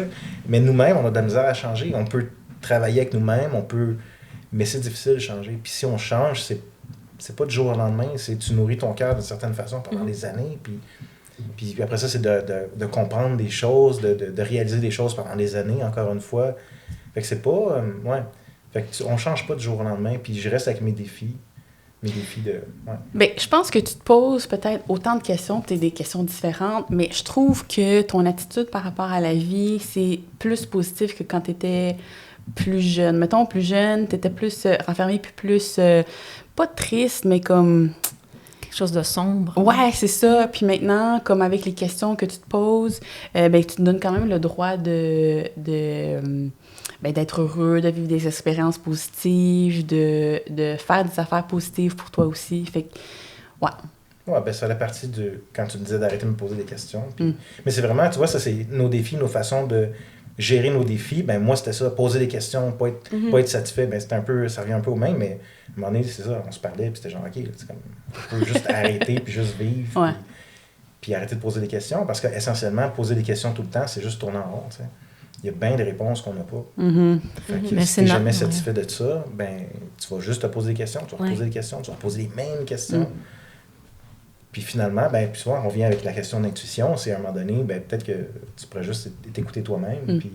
Mais nous-mêmes, on a de la misère à changer. On peut travailler avec nous-mêmes, mais c'est difficile de changer. Puis, si on change, c'est pas du jour au lendemain. Tu nourris ton cœur d'une certaine façon pendant des années. Puis après ça, c'est de comprendre des choses, de réaliser des choses pendant des années, encore une fois. Fait que c'est pas... Fait que on change pas du jour au lendemain. Puis, je reste avec mes défis. Bien, je pense que tu te poses peut-être autant de questions, peut-être des questions différentes, mais je trouve que ton attitude par rapport à la vie, c'est plus positif que quand tu étais plus jeune. Mettons, plus jeune, tu étais plus renfermée, puis plus, pas triste, mais comme... Quelque chose de sombre. Ouais, c'est ça. Puis maintenant, comme avec les questions que tu te poses, tu te donnes quand même le droit d'être heureux, de vivre des expériences positives, de faire des affaires positives pour toi aussi. Fait que, ouais. Ouais, ça fait partie de... Quand tu me disais d'arrêter de me poser des questions. Puis... Mais c'est vraiment, tu vois, ça, c'est nos défis, nos façons de gérer nos défis. Moi, c'était ça, poser des questions, pas être satisfait. C'était un peu... Ça revient un peu au même, mais à un moment donné, c'est ça, on se parlait, puis c'était genre, OK, là, c'est comme... On peut juste arrêter, puis juste vivre, puis arrêter de poser des questions. Parce qu'essentiellement, poser des questions tout le temps, c'est juste tourner en rond, tu sais. Il y a bien des réponses qu'on n'a pas. Fait que si tu n'es jamais satisfait de ça, tu vas juste te poser des questions, tu vas poser des questions, tu vas poser les mêmes questions. Puis finalement, puis souvent, on vient avec la question d'intuition. C'est à un moment donné, peut-être que tu pourrais juste t'écouter toi-même. Puis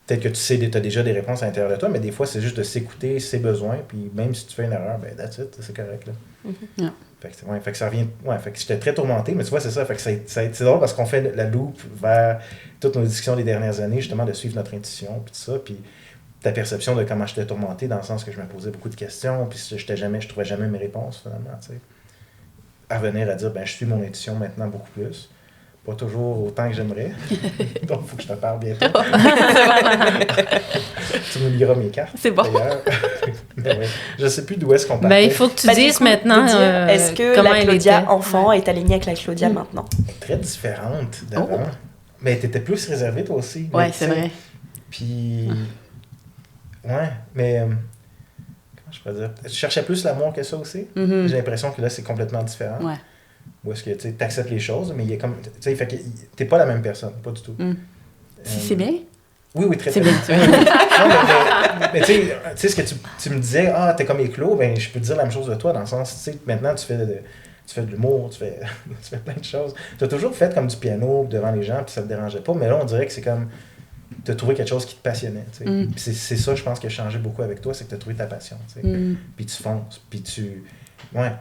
peut-être que tu sais, tu as déjà des réponses à l'intérieur de toi, mais des fois, c'est juste de s'écouter ses besoins. Puis même si tu fais une erreur, that's it, c'est correct. Là. Fait que ça revient. Fait que j'étais très tourmenté, mais tu vois, c'est ça. Fait que c'est drôle parce qu'on fait la loupe vers toutes nos discussions des dernières années, justement, de suivre notre intuition, puis tout ça. Puis ta perception de comment j'étais tourmenté, dans le sens que je me posais beaucoup de questions, puis je trouvais jamais mes réponses, finalement, tu sais. À revenir à dire, je suis mon intuition maintenant beaucoup plus. Pas toujours autant que j'aimerais. Donc, il faut que je te parle bientôt. Tu me liras mes cartes. C'est bon. Je ne sais plus d'où est-ce qu'on parle. Il faut que tu dises maintenant est-ce que la Claudia enfant est alignée avec la Claudia maintenant? Très différente d'avant. Mais tu étais plus réservée, toi aussi. Oui, c'est vrai. Puis, mais... comment je peux dire? Tu cherchais plus l'amour que ça aussi? J'ai l'impression que là, c'est complètement différent. Ouais. Ou est-ce que tu acceptes les choses, mais il y a comme. Tu sais, fait que t'es pas la même personne, pas du tout. C'est bien? Oui, très c'est bien. Non, mais tu sais, ce que tu me disais, t'es comme éclos, je peux te dire la même chose de toi, dans le sens, tu sais, maintenant, tu fais de l'humour, tu fais plein de choses. Tu as toujours fait comme du piano devant les gens, puis ça te dérangeait pas, mais là, on dirait que c'est comme. Tu as trouvé quelque chose qui te passionnait. Tu sais. Puis c'est ça, je pense, qui a changé beaucoup avec toi, c'est que tu as trouvé ta passion. Tu sais. Puis tu fonces, puis tu.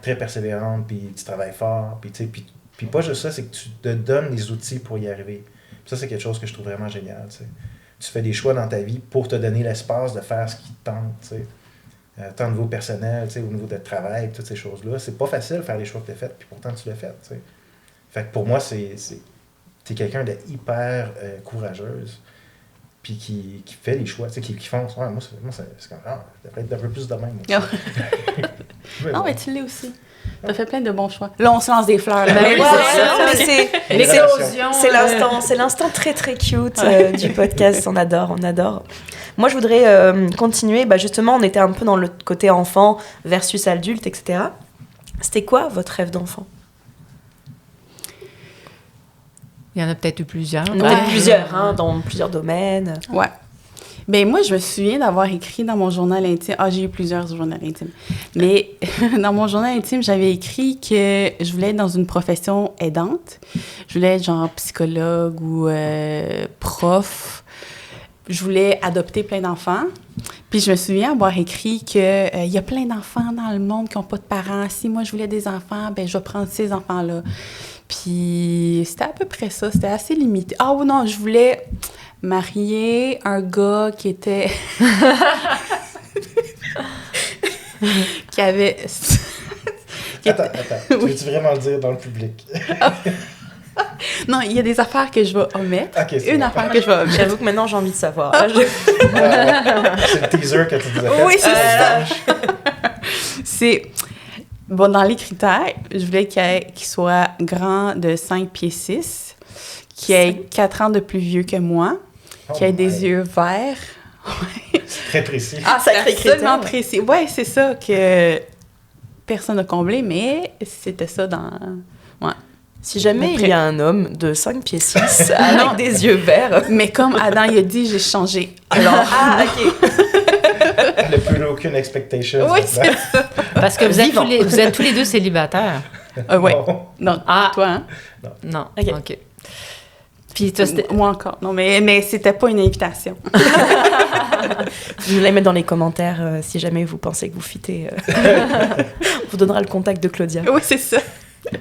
Très persévérante, puis tu travailles fort, puis tu sais, puis pas juste ça, c'est que tu te donnes les outils pour y arriver. Puis ça, c'est quelque chose que je trouve vraiment génial, tu sais. Tu fais des choix dans ta vie pour te donner l'espace de faire ce qui te tente, tu sais. Tant au niveau personnel, tu sais, au niveau de travail, toutes ces choses-là. C'est pas facile de faire les choix que tu as faits, puis pourtant tu l'as fait, tu sais. Fait que pour moi, t'es quelqu'un de hyper courageuse, puis qui fait les choix, tu sais, qui fonce. Moi, c'est comme, ça devrait être un peu plus de même. Non, mais tu l'es aussi. T'as fait plein de bons choix. Là, on se lance des fleurs. C'est l'instant très, très cute du podcast. On adore. Moi, je voudrais continuer. Justement, on était un peu dans le côté enfant versus adulte, etc. C'était quoi votre rêve d'enfant? Il y en a peut-être eu plusieurs. Plusieurs, dans plusieurs domaines. Ouais. Ben moi, je me souviens d'avoir écrit dans mon journal intime... Ah, j'ai eu plusieurs journaux intimes. Mais dans mon journal intime, j'avais écrit que je voulais être dans une profession aidante. Je voulais être genre psychologue ou prof. Je voulais adopter plein d'enfants. Puis je me souviens avoir écrit que il y a plein d'enfants dans le monde qui n'ont pas de parents. Si moi, je voulais des enfants, ben je vais prendre ces enfants-là. Puis c'était à peu près ça. C'était assez limité. Ah oui, non, je voulais marier un gars qui était... qui avait... Attends. Tu veux-tu vraiment le dire dans le public? Non, il y a des affaires que je vais omettre. Okay, Une affaire que je vais omettre. J'avoue que maintenant, j'ai envie de savoir. C'est le teaser que tu nous as fait. Oui, c'est ça. C'est... Bon, dans les critères, je voulais qu'il soit grand de 5 pieds 6, qu'il ait 4 ans de plus vieux que moi, qu'il ait des yeux verts. Ouais. C'est très précis. Ah, c'est absolument précis. Oui, c'est ça que personne n'a comblé, mais c'était ça dans... Ouais. Si jamais il y a un homme de 5 pieds 6 avec des yeux verts... Mais comme Adam, il a dit, j'ai changé. Alors... Ah, OK. Elle n'a plus aucune expectation. Oui, c'est ça. Parce que vous êtes tous les deux célibataires. Oui. Non. Non, toi, hein? Non. OK. OK. Puis toi, c'était... Moi encore. Non, mais c'était pas une invitation. Je vais les mettre dans les commentaires si jamais vous pensez que vous fitez. On vous donnera le contact de Claudia. Oui, c'est ça.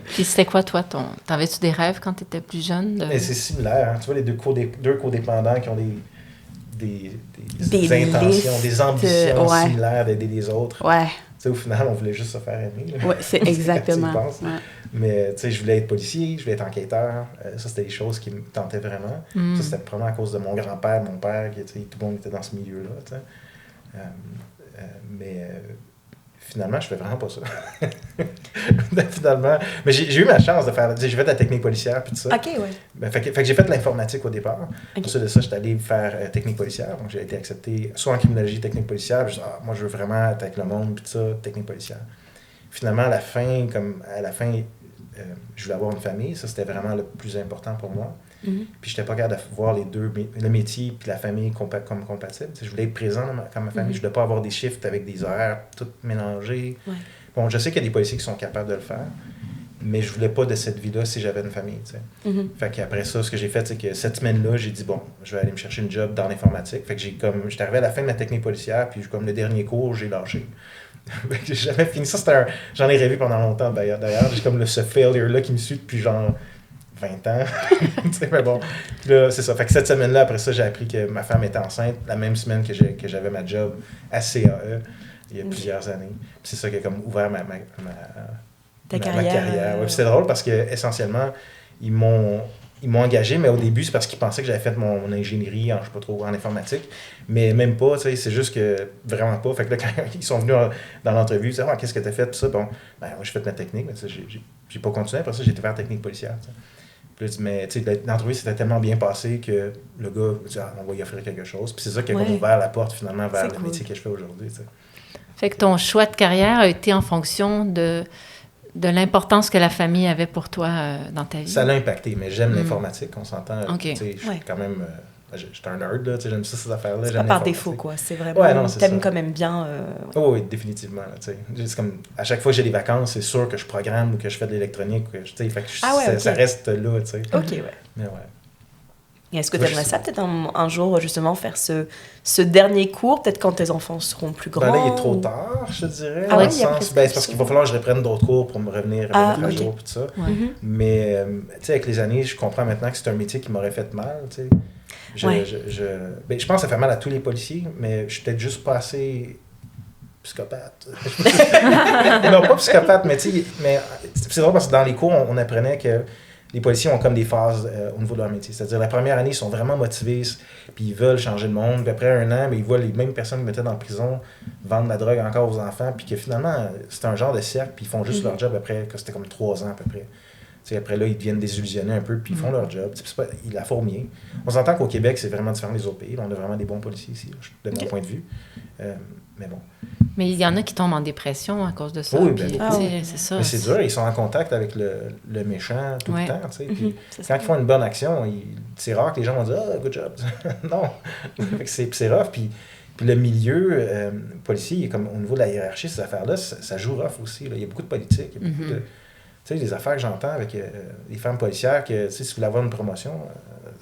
Puis c'était quoi, toi? T'avais-tu des rêves quand t'étais plus jeune? Mais c'est similaire. Hein. Tu vois, les deux codépendants qui ont des intentions, listes, des ambitions ouais. similaires d'aider les autres. Ouais. Tu sais, au final, on voulait juste se faire aimer. Oui, c'est exactement. Tu y penses. Ouais. Mais tu sais, je voulais être policier, je voulais être enquêteur. Ça, c'était des choses qui me tentaient vraiment. Ça, c'était probablement à cause de mon grand-père, mon père, qui, tu sais, tout le monde était dans ce milieu-là. Tu sais. Mais finalement, je fais vraiment pas ça. Finalement, mais j'ai eu ma chance de faire... J'ai fait de la technique policière puis tout ça. OK, ouais. Ben, fait que j'ai fait de l'informatique au départ. Okay. Ensuite de ça, j'étais allé faire technique policière. Donc, j'ai été accepté soit en criminologie, technique policière. Puis je dis, moi, je veux vraiment être avec le monde, puis tout ça, technique policière. Finalement, à la fin, je voulais avoir une famille. Ça, c'était vraiment le plus important pour moi. Mm-hmm. Puis, j'étais pas capable de voir les deux, le métier puis la famille comme compatibles. Je voulais être présent dans ma famille. Mm-hmm. Je voulais pas avoir des shifts avec des horaires tout mélangés. Ouais. Bon, je sais qu'il y a des policiers qui sont capables de le faire, mais je voulais pas de cette vie-là si j'avais une famille, tu sais. Mm-hmm. Fait qu'après ça, ce que j'ai fait, c'est que cette semaine-là, j'ai dit, bon, je vais aller me chercher une job dans l'informatique. Fait que j'étais arrivé à la fin de ma technique policière, puis comme le dernier cours, j'ai lâché. J'ai jamais fini. Ça, j'en ai rêvé pendant longtemps, d'ailleurs. J'ai comme ce failure-là qui me suit depuis genre 20 ans. Mais bon, puis là, c'est ça. Fait que cette semaine-là, après ça, j'ai appris que ma femme était enceinte la même semaine que j'avais ma job à CAE, il y a plusieurs années. Puis c'est ça qui a comme ouvert ma carrière. Ouais, puis c'est drôle parce que essentiellement, ils m'ont engagé, mais au début, c'est parce qu'ils pensaient que j'avais fait mon ingénierie en, je sais pas trop, en informatique. Mais même pas, tu sais, c'est juste que vraiment pas. Fait que là, quand ils sont venus dans l'entrevue, ils disaient, qu'est-ce que t'as fait, tout ça. Bon, ben, moi, j'ai fait ma technique, mais j'ai pas continué. Après ça, j'ai été faire technique policière, t'sais. Mais tu sais, l'entrevue s'était tellement bien passé que le gars dit, on va y offrir quelque chose. Puis c'est ça qui a ouvert la porte finalement vers le métier que je fais aujourd'hui. T'sais. Fait que ton choix de carrière a été en fonction de l'importance que la famille avait pour toi dans ta vie. Ça l'a impacté, mais j'aime l'informatique, on s'entend. Okay. Je suis quand même... J'étais un nerd, là, j'aime ça, ces affaires-là. C'est pas par défaut, quoi. C'est vraiment... Ouais, non, t'aimes quand même bien... Oh, oui, définitivement. C'est comme, à chaque fois que j'ai des vacances, c'est sûr que je programme ou que je fais de l'électronique. Fait que ça reste là, tu sais. OK, ouais. Mais ouais. Et est-ce que tu aimerais ça peut-être un jour, justement, faire ce dernier cours, peut-être quand tes enfants seront plus grands? Ben là, il est trop tard, je te dirais. Ah oui, c'est parce qu'il va falloir que je reprenne d'autres cours pour me revenir à jour et tout ça. Ouais. Mais, tu sais, avec les années, je comprends maintenant que c'est un métier qui m'aurait fait mal, tu sais. Je pense que ça fait mal à tous les policiers, mais je suis peut-être juste pas assez psychopathe. Non, pas psychopathe, mais tu sais, c'est drôle parce que dans les cours, on apprenait que les policiers ont comme des phases au niveau de leur métier. C'est-à-dire, la première année, ils sont vraiment motivés, puis ils veulent changer le monde. Puis après un an, ils voient les mêmes personnes qui mettaient dans la prison vendre la drogue encore aux enfants, puis que finalement, c'est un genre de cercle, puis ils font juste leur job après, que c'était comme 3 ans à peu près. Après là, ils deviennent désillusionnés un peu, puis ils font leur job. Ils la font bien. On s'entend qu'au Québec, c'est vraiment différent des autres pays. Là, on a vraiment des bons policiers ici, de mon point de vue. Mais bon. Mais il y en a qui tombent en dépression à cause de ça. Oui, puis, c'est ça. Mais c'est dur, ils sont en contact avec le méchant tout le temps. Puis quand ils font une bonne action, c'est rare que les gens vont dire « Ah, good job! » Non! c'est rough. Puis le milieu policier, comme au niveau de la hiérarchie, ces affaires-là, ça joue rough aussi. Là. Il y a beaucoup de politique. Il y a beaucoup de... Tu sais, les affaires que j'entends avec les femmes policières, que si vous voulez avoir une promotion,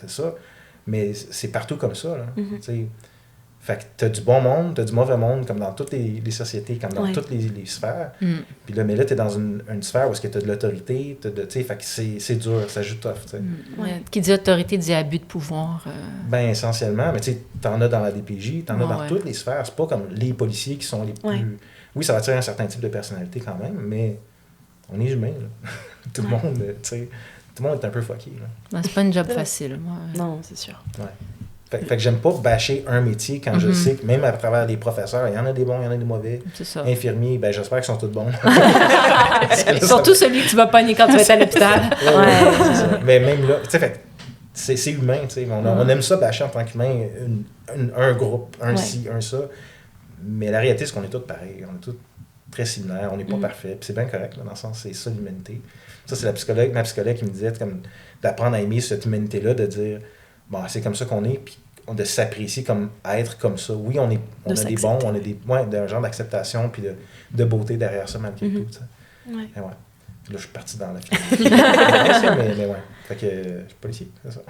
c'est ça. Mais c'est partout comme ça. Là, fait que t'as du bon monde, t'as du mauvais monde, comme dans toutes les sociétés, comme dans toutes les sphères. Puis là, mais là, t'es dans une sphère où est-ce que t'as de l'autorité, fait que c'est dur, ça joue tough, tu sais. Qui dit autorité dit abus de pouvoir. Ben, essentiellement, mais tu sais, t'en as dans la DPJ, t'en as dans toutes les sphères. C'est pas comme les policiers qui sont les plus... Oui, ça va attirer un certain type de personnalité quand même, mais on est humain, là. Tout le monde, tu sais, tout le monde est un peu fucké, là. Ben, c'est pas une job facile, moi. Non, c'est sûr. Ouais. Fait que j'aime pas bâcher un métier quand je sais que même à travers les professeurs, il y en a des bons, il y en a des mauvais. C'est ça. Infirmiers, ben j'espère qu'ils sont tous bons. Surtout celui que tu vas pogner quand tu vas être à l'hôpital. C'est ça. Mais même là, tu sais, c'est humain, tu sais. On aime ça bâcher en tant qu'humain, un groupe, un ci, un ça. Mais la réalité, c'est qu'on est tous pareils. On est tous très similaires, on n'est pas parfaits. Puis c'est bien correct, là, dans le sens, c'est ça l'humanité. Ça, c'est ma psychologue qui me disait comme d'apprendre à aimer cette humanité-là, de dire bon, c'est comme ça qu'on est, puis de s'apprécier comme être comme ça. Oui, on a des bons, on a d'un genre d'acceptation puis de beauté derrière ça, malgré tout. Ouais. Et ouais. Là, je suis parti dans la finale. mais ouais. Fait que je suis policier, c'est ça.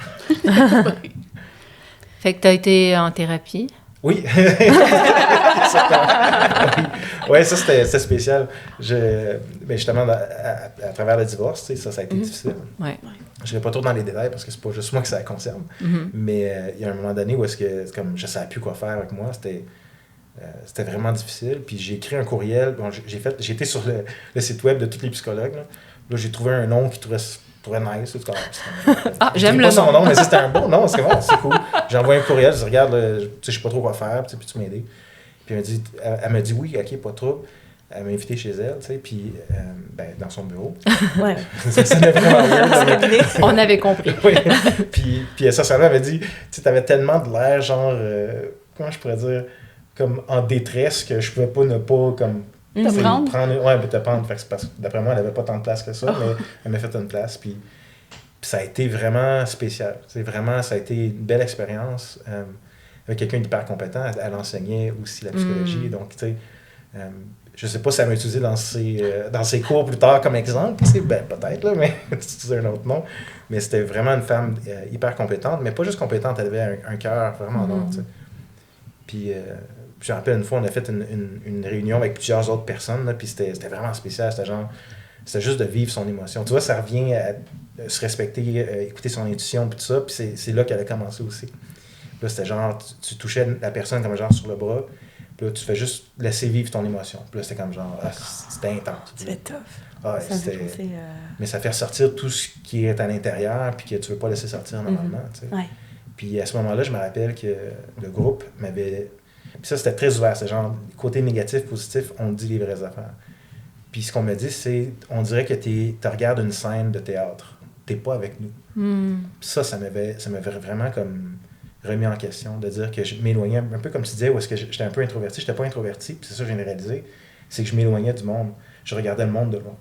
Fait que tu as été en thérapie. Oui. Oui, ça, c'était spécial. Mais justement, à travers le divorce, ça a été difficile. Ouais. Je ne vais pas trop dans les détails parce que c'est pas juste moi que ça concerne. Mais il y a un moment donné où est-ce que comme je ne savais plus quoi faire avec moi. C'était vraiment difficile. Puis j'ai écrit un courriel. Bon, j'ai été sur le site web de tous les psychologues. Là, j'ai trouvé un nom qui trouvait nice. J'aime le nom. Son nom, mais c'était un bon nom. C'est cool. J'ai envoyé un courriel. Je dis, regarde, je sais pas trop quoi faire. Puis tu m'aider. Puis elle m'a dit oui, ok, pas trop. Elle m'a invité chez elle, tu sais, puis dans son bureau. Ouais. Ça sonnait vraiment bien. On avait compris. Oui. Puis ça m'avait dit, tu sais, t'avais tellement de l'air, genre, comment je pourrais dire, comme en détresse que je pouvais pas ne pas, comme... Te prendre? Ouais, mais te prendre. Fait que c'est parce que, d'après moi, elle avait pas tant de place que ça, mais elle m'a fait une place, puis ça a été vraiment spécial. C'est vraiment, ça a été une belle expérience. Avec quelqu'un d'hyper compétent, elle enseignait aussi la psychologie, donc, tu sais... je sais pas si elle m'a utilisé dans ses cours plus tard comme exemple, tu sais, peut-être, là, mais c'est un autre nom. Mais c'était vraiment une femme hyper compétente, mais pas juste compétente, elle avait un cœur vraiment d'or, tu sais. Puis, je me rappelle une fois, on a fait une réunion avec plusieurs autres personnes, là, puis c'était vraiment spécial, c'était juste de vivre son émotion. Tu vois, ça revient à se respecter, écouter son intuition, puis tout ça, puis c'est là qu'elle a commencé aussi. Là, c'était genre, tu touchais la personne comme genre sur le bras, puis là, tu fais juste laisser vivre ton émotion. Puis là, c'était comme genre, c'était intense. C'était tough. Ouais, ça me fait penser, Mais ça fait ressortir tout ce qui est à l'intérieur, puis que tu veux pas laisser sortir normalement. Tu sais. Ouais. Puis à ce moment-là, je me rappelle que le groupe m'avait... Puis ça, c'était très ouvert. C'est genre, côté négatif, positif, on dit les vraies affaires. Puis ce qu'on me dit, c'est, on dirait que tu regardes une scène de théâtre. T'es pas avec nous. Puis ça m'avait vraiment comme... remis en question, de dire que je m'éloignais, un peu comme tu disais, où est-ce que j'étais un peu introverti. J'étais pas introverti, puis c'est ça que j'ai réalisé, c'est que je m'éloignais du monde. Je regardais le monde de loin.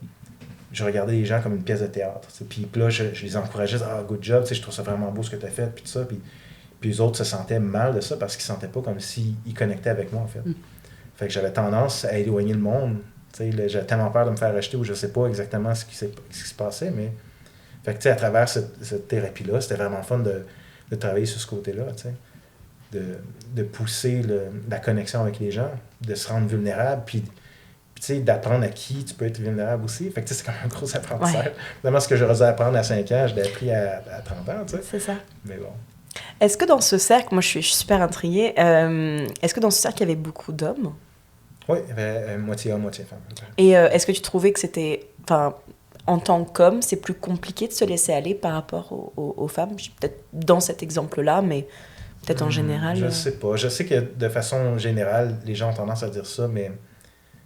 Je regardais les gens comme une pièce de théâtre. Puis là, je les encourageais, good job, je trouve ça vraiment beau ce que tu as fait, puis tout ça. Puis les autres se sentaient mal de ça parce qu'ils ne sentaient pas comme s'ils connectaient avec moi, en fait. Fait que j'avais tendance à éloigner le monde. J'avais tellement peur de me faire rejeter ou je sais pas exactement ce qui se passait, mais... Fait que, à travers cette thérapie-là, c'était vraiment fun de travailler sur ce côté-là, tu sais, de pousser la connexion avec les gens, de se rendre vulnérable, puis tu sais, d'apprendre à qui tu peux être vulnérable aussi. Fait que c'est comme un gros apprentissage. Vraiment, ce que j'aurais dû apprendre à 5 ans, je l'ai appris à 30 ans, tu sais. C'est ça. Mais bon. Est-ce que dans ce cercle, moi je suis super intriguée, est-ce que dans ce cercle, il y avait beaucoup d'hommes? Oui, il y avait moitié homme, moitié femme. Et est-ce que tu trouvais que c'était... Enfin, en tant qu'homme, c'est plus compliqué de se laisser aller par rapport aux femmes? Peut-être dans cet exemple-là, mais peut-être en général. Je sais pas. Je sais que de façon générale, les gens ont tendance à dire ça, mais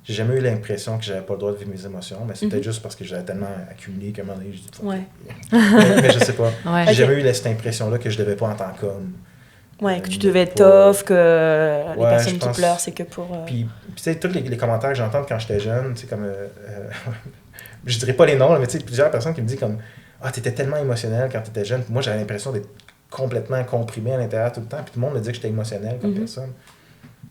j'ai jamais eu l'impression que j'avais pas le droit de vivre mes émotions, mais c'est peut-être juste parce que j'avais tellement accumulé qu'à un moment donné, je dis mais je sais pas. Ouais. J'ai jamais eu cette impression-là que je devais pas en tant qu'homme. Ouais, que tu devais être tough, que les personnes qui pleurent, c'est que pour... Puis tu sais, tous les commentaires que j'entends quand j'étais jeune, tu sais, comme... je dirais pas les noms, là, mais tu sais, plusieurs personnes qui me disent comme « Ah, t'étais tellement émotionnel quand t'étais jeune. » Moi, j'avais l'impression d'être complètement comprimé à l'intérieur tout le temps. Puis tout le monde me dit que j'étais émotionnel comme personne.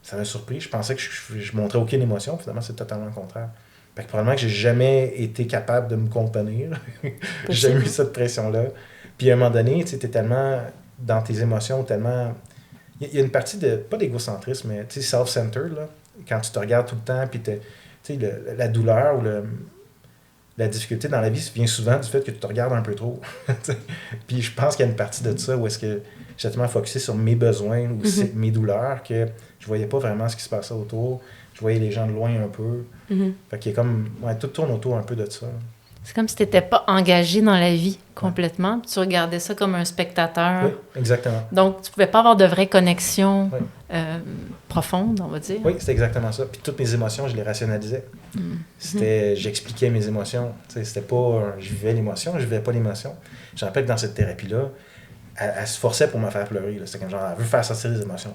Ça m'a surpris. Je pensais que je montrais aucune émotion. Finalement, c'est totalement le contraire. Fait que probablement que j'ai jamais été capable de me contenir. J'ai jamais eu cette pression-là. Puis à un moment donné, tu sais, t'es tellement dans tes émotions, tellement... Il y a une partie de, pas d'égocentrisme, mais tu sais, self-centered, là. Quand tu te regardes tout le temps, puis tu sais, la douleur ou la difficulté dans la vie vient souvent du fait que tu te regardes un peu trop. Puis je pense qu'il y a une partie de ça où est-ce que j'ai tellement focusé sur mes besoins ou mes douleurs que je voyais pas vraiment ce qui se passait autour. Je voyais les gens de loin un peu. Fait qu'il y a comme... Ouais, tout tourne autour un peu de ça. C'est comme si tu n'étais pas engagé dans la vie complètement, puis tu regardais ça comme un spectateur. Oui, exactement. Donc, tu ne pouvais pas avoir de vraie connexion profonde, on va dire. Oui, c'était exactement ça. Puis toutes mes émotions, je les rationalisais. J'expliquais mes émotions. C'était pas... Je vivais l'émotion, je vivais pas l'émotion. Je me rappelle que dans cette thérapie-là, elle se forçait pour me faire pleurer. Là. C'était comme genre, elle veut faire sortir les émotions.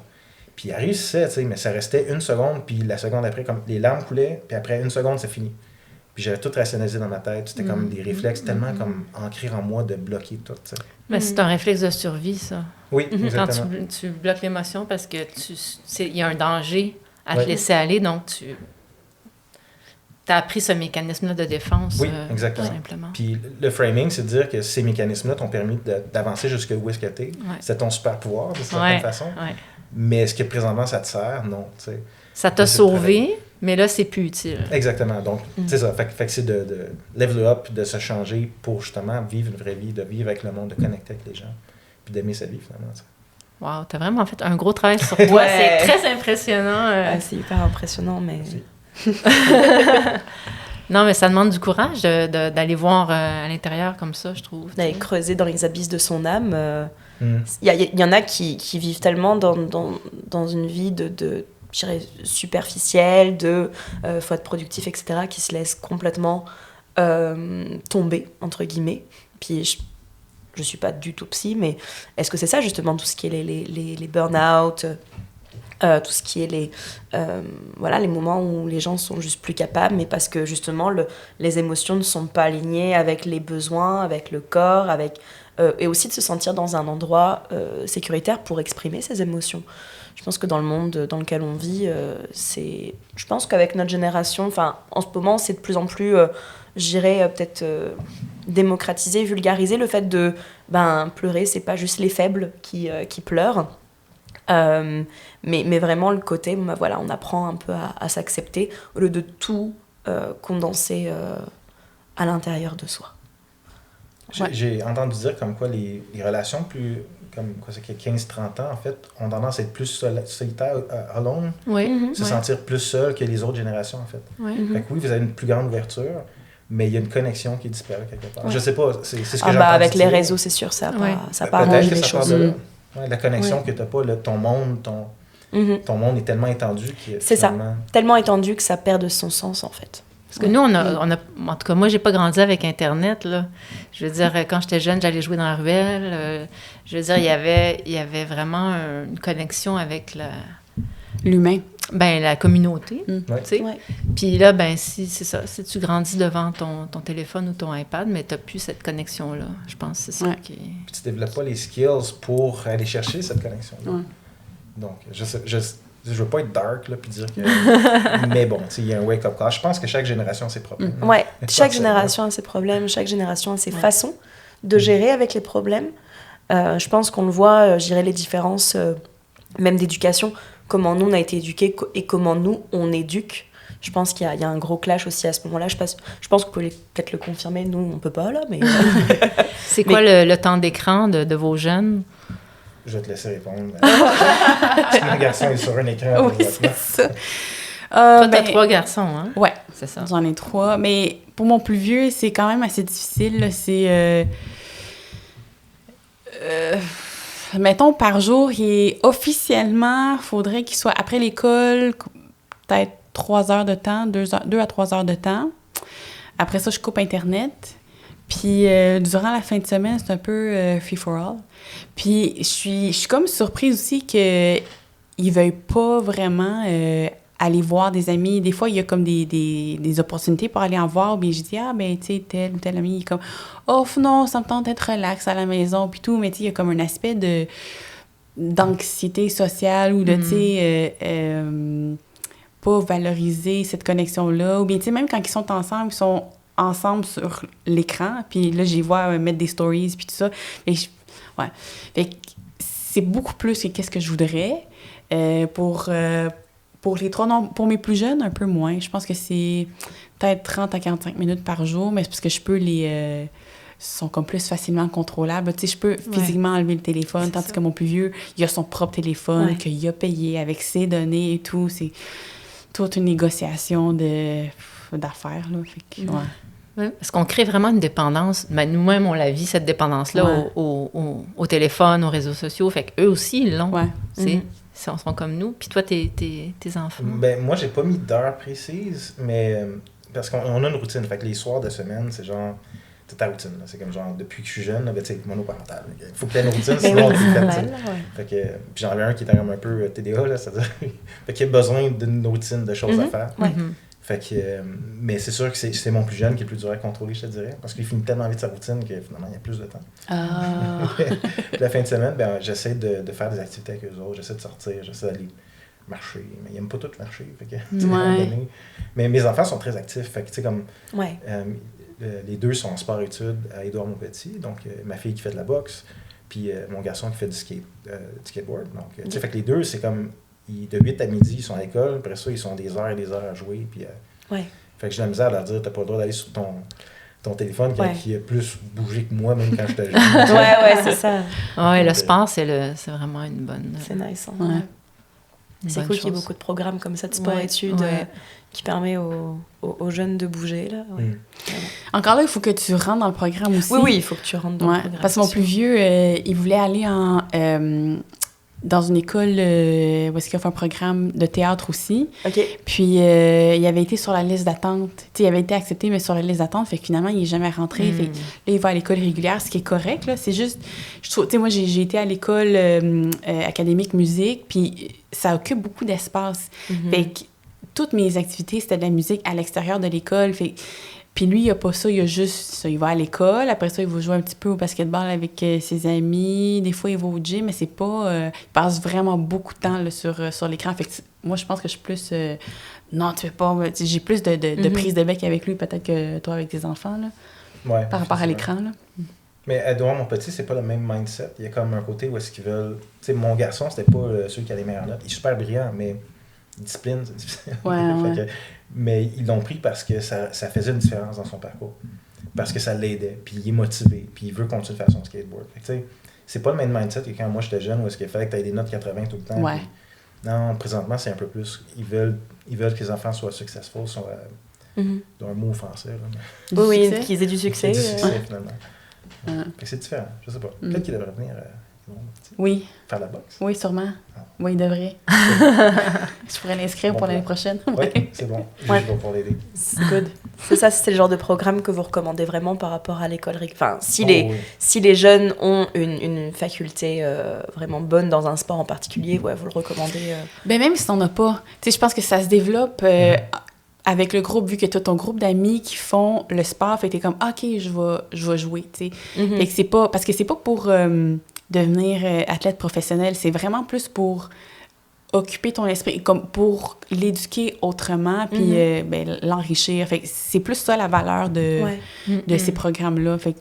Puis elle réussissait, mais ça restait 1 seconde, puis la seconde après, comme les larmes coulaient, puis après 1 seconde, c'est fini. Puis j'avais tout rationalisé dans ma tête. C'était comme des réflexes tellement comme ancrés en moi de bloquer tout. T'sais. Mais c'est un réflexe de survie, ça. Oui, exactement. Quand tu bloques l'émotion parce que il y a un danger à te laisser aller, donc tu as appris ce mécanisme-là de défense. Oui, exactement. Tout simplement. Puis le framing, c'est de dire que ces mécanismes-là t'ont permis d'avancer jusqu'où est-ce que t'es. C'est ton super pouvoir, de certaine façon. Ouais. Mais est-ce que présentement ça te sert? Non, tu sais. Ça t'a sauvé, mais là, c'est plus utile. Exactement. Donc, c'est ça. Fait que c'est de level up, de se changer pour justement vivre une vraie vie, de vivre avec le monde, de connecter avec les gens, puis d'aimer sa vie, finalement. Wow, t'as vraiment fait un gros travail sur toi. C'est très impressionnant. C'est hyper impressionnant, mais... Non, mais ça demande du courage d'aller voir à l'intérieur comme ça, je trouve. D'aller creuser dans les abysses de son âme. Il y en a qui vivent tellement dans une vie de je dirais, superficielle, faut être productif, etc., qui se laissent complètement tomber, entre guillemets. Puis je suis pas du tout psy, mais est-ce que c'est ça, justement, tout ce qui est les burn-out, tout ce qui est les moments où les gens sont juste plus capables, mais parce que, justement, les émotions ne sont pas alignées avec les besoins, avec le corps, et aussi de se sentir dans un endroit sécuritaire pour exprimer ses émotions. Je pense que dans le monde dans lequel on vit, je pense qu'avec notre génération, en ce moment, c'est de plus en plus, je dirais, peut-être démocratiser, vulgariser le fait de pleurer, c'est pas juste les faibles qui pleurent. Mais vraiment le côté, on apprend un peu à s'accepter au lieu de tout condenser à l'intérieur de soi. J'ai entendu dire comme quoi les relations plus, comme quoi c'est 15-30 ans, en fait, ont tendance à être plus solitaires, alone, se sentir plus seul que les autres générations, en fait. Fait que oui, vous avez une plus grande ouverture, mais il y a une connexion qui disparaît quelque part. Je sais pas, c'est ce que j'ai entendu avec dire. les réseaux, c'est sûr, ça a pas arrangé les choses. La connexion que t'as pas, ton monde, ton monde est tellement étendu que c'est finalement... ça, tellement étendu que ça perd de son sens, en fait. Parce que nous, on a, en tout cas, moi, j'ai pas grandi avec Internet, là. Je veux dire, quand j'étais jeune, j'allais jouer dans la ruelle. Je veux dire, il y avait vraiment une connexion avec l'humain. La communauté, tu sais. Ouais. Puis là, c'est ça. Si tu grandis devant ton téléphone ou ton iPad, mais t'as plus cette connexion-là. Je pense que c'est ça qui... Puis tu développes pas les skills pour aller chercher cette connexion-là. Donc, je veux pas être dark, là, puis dire que... Mais bon, il y a un wake-up call. Je pense que chaque génération a ses problèmes. Chaque génération a ses problèmes, chaque génération a ses façons de gérer avec les problèmes. Je pense qu'on le voit, je dirais, les différences, même d'éducation, comment nous, on a été éduqués et comment nous, on éduque. Je pense qu'il y a un gros clash aussi à ce moment-là. Je pense que vous pouvez peut-être le confirmer. Nous, on peut pas, là, mais... C'est quoi le temps d'écran de vos jeunes? Je vais te laisser répondre. Mon garçon est sur un écran. Oui, c'est ça. Toi, t'as 3 garçons, hein? Ouais, c'est ça. J'en ai 3. Mais pour mon plus vieux, c'est quand même assez difficile. Là. C'est... mettons, par jour, officiellement, il faudrait qu'il soit après l'école, peut-être 3 heures de temps, 2 à 3 heures de temps. Après ça, je coupe Internet. Puis, durant la fin de semaine, c'est un peu free for all. Puis, je suis comme surprise aussi qu'ils ne veuillent pas vraiment aller voir des amis. Des fois, il y a comme des opportunités pour aller en voir. Puis, je dis, ben, tu sais, tel ou tel ami, il est comme, oh, non, ça me tente d'être relax à la maison, puis tout. Mais, tu sais, il y a comme un aspect d'anxiété sociale ou de, tu sais, pas valoriser cette connexion-là. Ou bien, tu sais, même quand ils sont ensemble sur l'écran, puis là, j'y vois mettre des stories, puis tout ça. Fait que c'est beaucoup plus que qu'est-ce que je voudrais. Pour les 3, non, pour mes plus jeunes, un peu moins. Je pense que c'est peut-être 30 à 45 minutes par jour, mais c'est parce que je peux sont comme plus facilement contrôlables. Tu sais, je peux physiquement enlever le téléphone, tandis que mon plus vieux, il a son propre téléphone, qu'il a payé avec ses données et tout. C'est toute une négociation d'affaires, là. Fait que, Oui, parce qu'on crée vraiment une dépendance. Ben, nous-mêmes, on la vit, cette dépendance-là, au téléphone, aux réseaux sociaux. Fait qu'eux aussi, ils l'ont. Ils sont comme nous. Puis toi, tes enfants? Ben, moi, j'ai pas mis d'heure précise, mais parce qu'on a une routine. Fait que les soirs de semaine, c'est genre... C'est ta routine. Là. C'est comme genre, depuis que je suis jeune, ben, tu sais, monoparental. Il faut que tu aies une routine, sinon on le fait. Fait que, puis j'en avais un qui était comme un peu TDA, là, c'est-à-dire fait qu'il a besoin d'une routine de choses à faire. Fait que, mais c'est sûr que c'est mon plus jeune qui est plus dur à contrôler, je te dirais, parce qu'il finit tellement vite sa routine que finalement, il y a plus de temps. Puis la fin de semaine, ben, j'essaie de faire des activités avec eux autres, j'essaie de sortir, j'essaie d'aller marcher, mais ils n'aiment pas tout marcher. Fait que, mais mes enfants sont très actifs, fait que tu sais, comme... les deux sont en sport-études à Édouard-Montpetit, donc ma fille qui fait de la boxe, puis mon garçon qui fait du skateboard. Donc, tu sais, fait que les deux, c'est comme, de 8 à midi, ils sont à l'école, après ça, ils sont des heures et des heures à jouer, puis... Fait que j'ai la misère à leur dire, t'as pas le droit d'aller sur ton téléphone qui a plus bougé que moi, même quand j'étais jeune. C'est ça. Le sport, c'est vraiment une bonne... C'est nice, hein? C'est cool qu'il y ait beaucoup de programmes comme ça de sport-études qui permet aux jeunes de bouger. Là. Encore là, il faut que tu rentres dans le programme aussi. Oui, il faut que tu rentres dans le programme. Parce que mon plus vieux, il voulait aller dans une école où est-ce qu'il a fait un programme de théâtre aussi. Puis, il avait été sur la liste d'attente. Tu sais, il avait été accepté, mais sur la liste d'attente. Fait que finalement, il n'est jamais rentré. Fait que là, il va à l'école régulière, ce qui est correct. Là. C'est juste... Je trouve, tu sais, moi, j'ai été à l'école académique musique, puis ça occupe beaucoup d'espace. Fait que toutes mes activités, c'était de la musique à l'extérieur de l'école. Fait puis lui, il n'a pas ça, il a juste ça. Il va à l'école, après ça, il va jouer un petit peu au basketball avec ses amis. Des fois, il va au gym, mais c'est pas... il passe vraiment beaucoup de temps là, sur l'écran. Fait que moi, je pense que je suis plus... non, tu fais pas... J'ai plus de prise de bec avec lui, peut-être que toi avec tes enfants, là, par rapport à l'écran, là. Mais Edouard, mon petit, c'est pas le même mindset. Il y a comme un côté où est-ce qu'ils veulent... Tu sais, mon garçon, c'était pas celui qui a les meilleures notes. Il est super brillant, mais discipline, c'est difficile. Mais ils l'ont pris parce que ça faisait une différence dans son parcours. Parce que ça l'aidait, puis il est motivé, puis il veut continuer de faire son skateboard. Fait que, tu sais, c'est pas le même mindset que quand moi j'étais jeune, où est-ce qu'il fallait que tu aies des notes 80 tout le temps. Puis, non, présentement, c'est un peu plus... Ils veulent que les enfants soient successful, soient d'un mot français. Là. Oui, qu'ils aient du succès. Du succès, finalement. Fait que c'est différent, je sais pas. Peut-être qu'il devrait venir... faire la boxe. Oui, sûrement. Oui, il devrait. Je pourrais l'inscrire pour l'année prochaine. Oui, c'est bon. Je vais pour l'aider. C'est good. C'est ça, c'est le genre de programme que vous recommandez vraiment par rapport à l'école. Enfin, si les jeunes ont une faculté vraiment bonne dans un sport en particulier, vous le recommandez. Ben même si t'en as pas. Tu sais, je pense que ça se développe avec le groupe, vu que tu as ton groupe d'amis qui font le sport, fait que t'es comme, OK, je vais jouer, tu sais. Fait que c'est pas... Parce que c'est pas pour... devenir athlète professionnel, c'est vraiment plus pour occuper ton esprit, comme pour l'éduquer autrement, puis l'enrichir. Fait que c'est plus ça la valeur de ces programmes-là. Fait que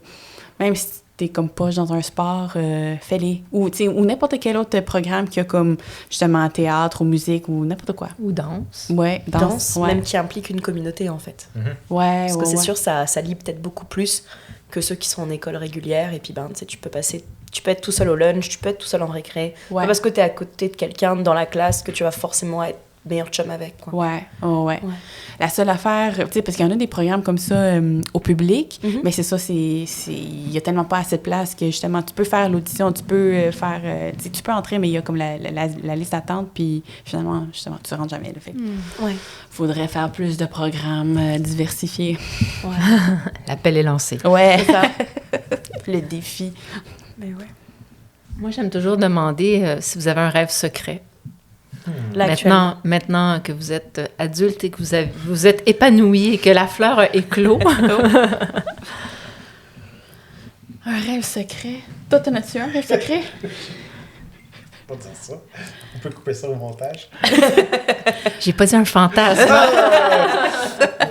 même si t'es comme poche dans un sport, fais-les. Ou n'importe quel autre programme qui a comme, justement, théâtre ou musique ou n'importe quoi. Ou danse. Ouais, danse. Même qui implique une communauté, en fait. Parce que c'est sûr, ça lie peut-être beaucoup plus que ceux qui sont en école régulière. Et puis, tu peux être tout seul au lunch, tu peux être tout seul en récré. Pas parce que tu es à côté de quelqu'un dans la classe que tu vas forcément être meilleur chum avec, quoi. Ouais. La seule affaire, tu sais, parce qu'il y en a des programmes comme ça au public, mais c'est ça, il y a tellement pas assez de place que, justement, tu peux faire l'audition, tu peux faire... tu sais, tu peux entrer, mais il y a comme la liste d'attente, puis finalement, justement, tu rentres jamais. Là, fait faudrait faire plus de programmes diversifiés. Ouais. L'appel est lancé. Ouais, c'est ça. Le défi. Mais ouais. Moi, j'aime toujours demander si vous avez un rêve secret. Maintenant que vous êtes adulte et que vous êtes épanoui et que la fleur a éclos. Un rêve secret. Toi, t'en as-tu un rêve secret? Pas dire ça. On peut couper ça au montage. J'ai pas dit un fantasme.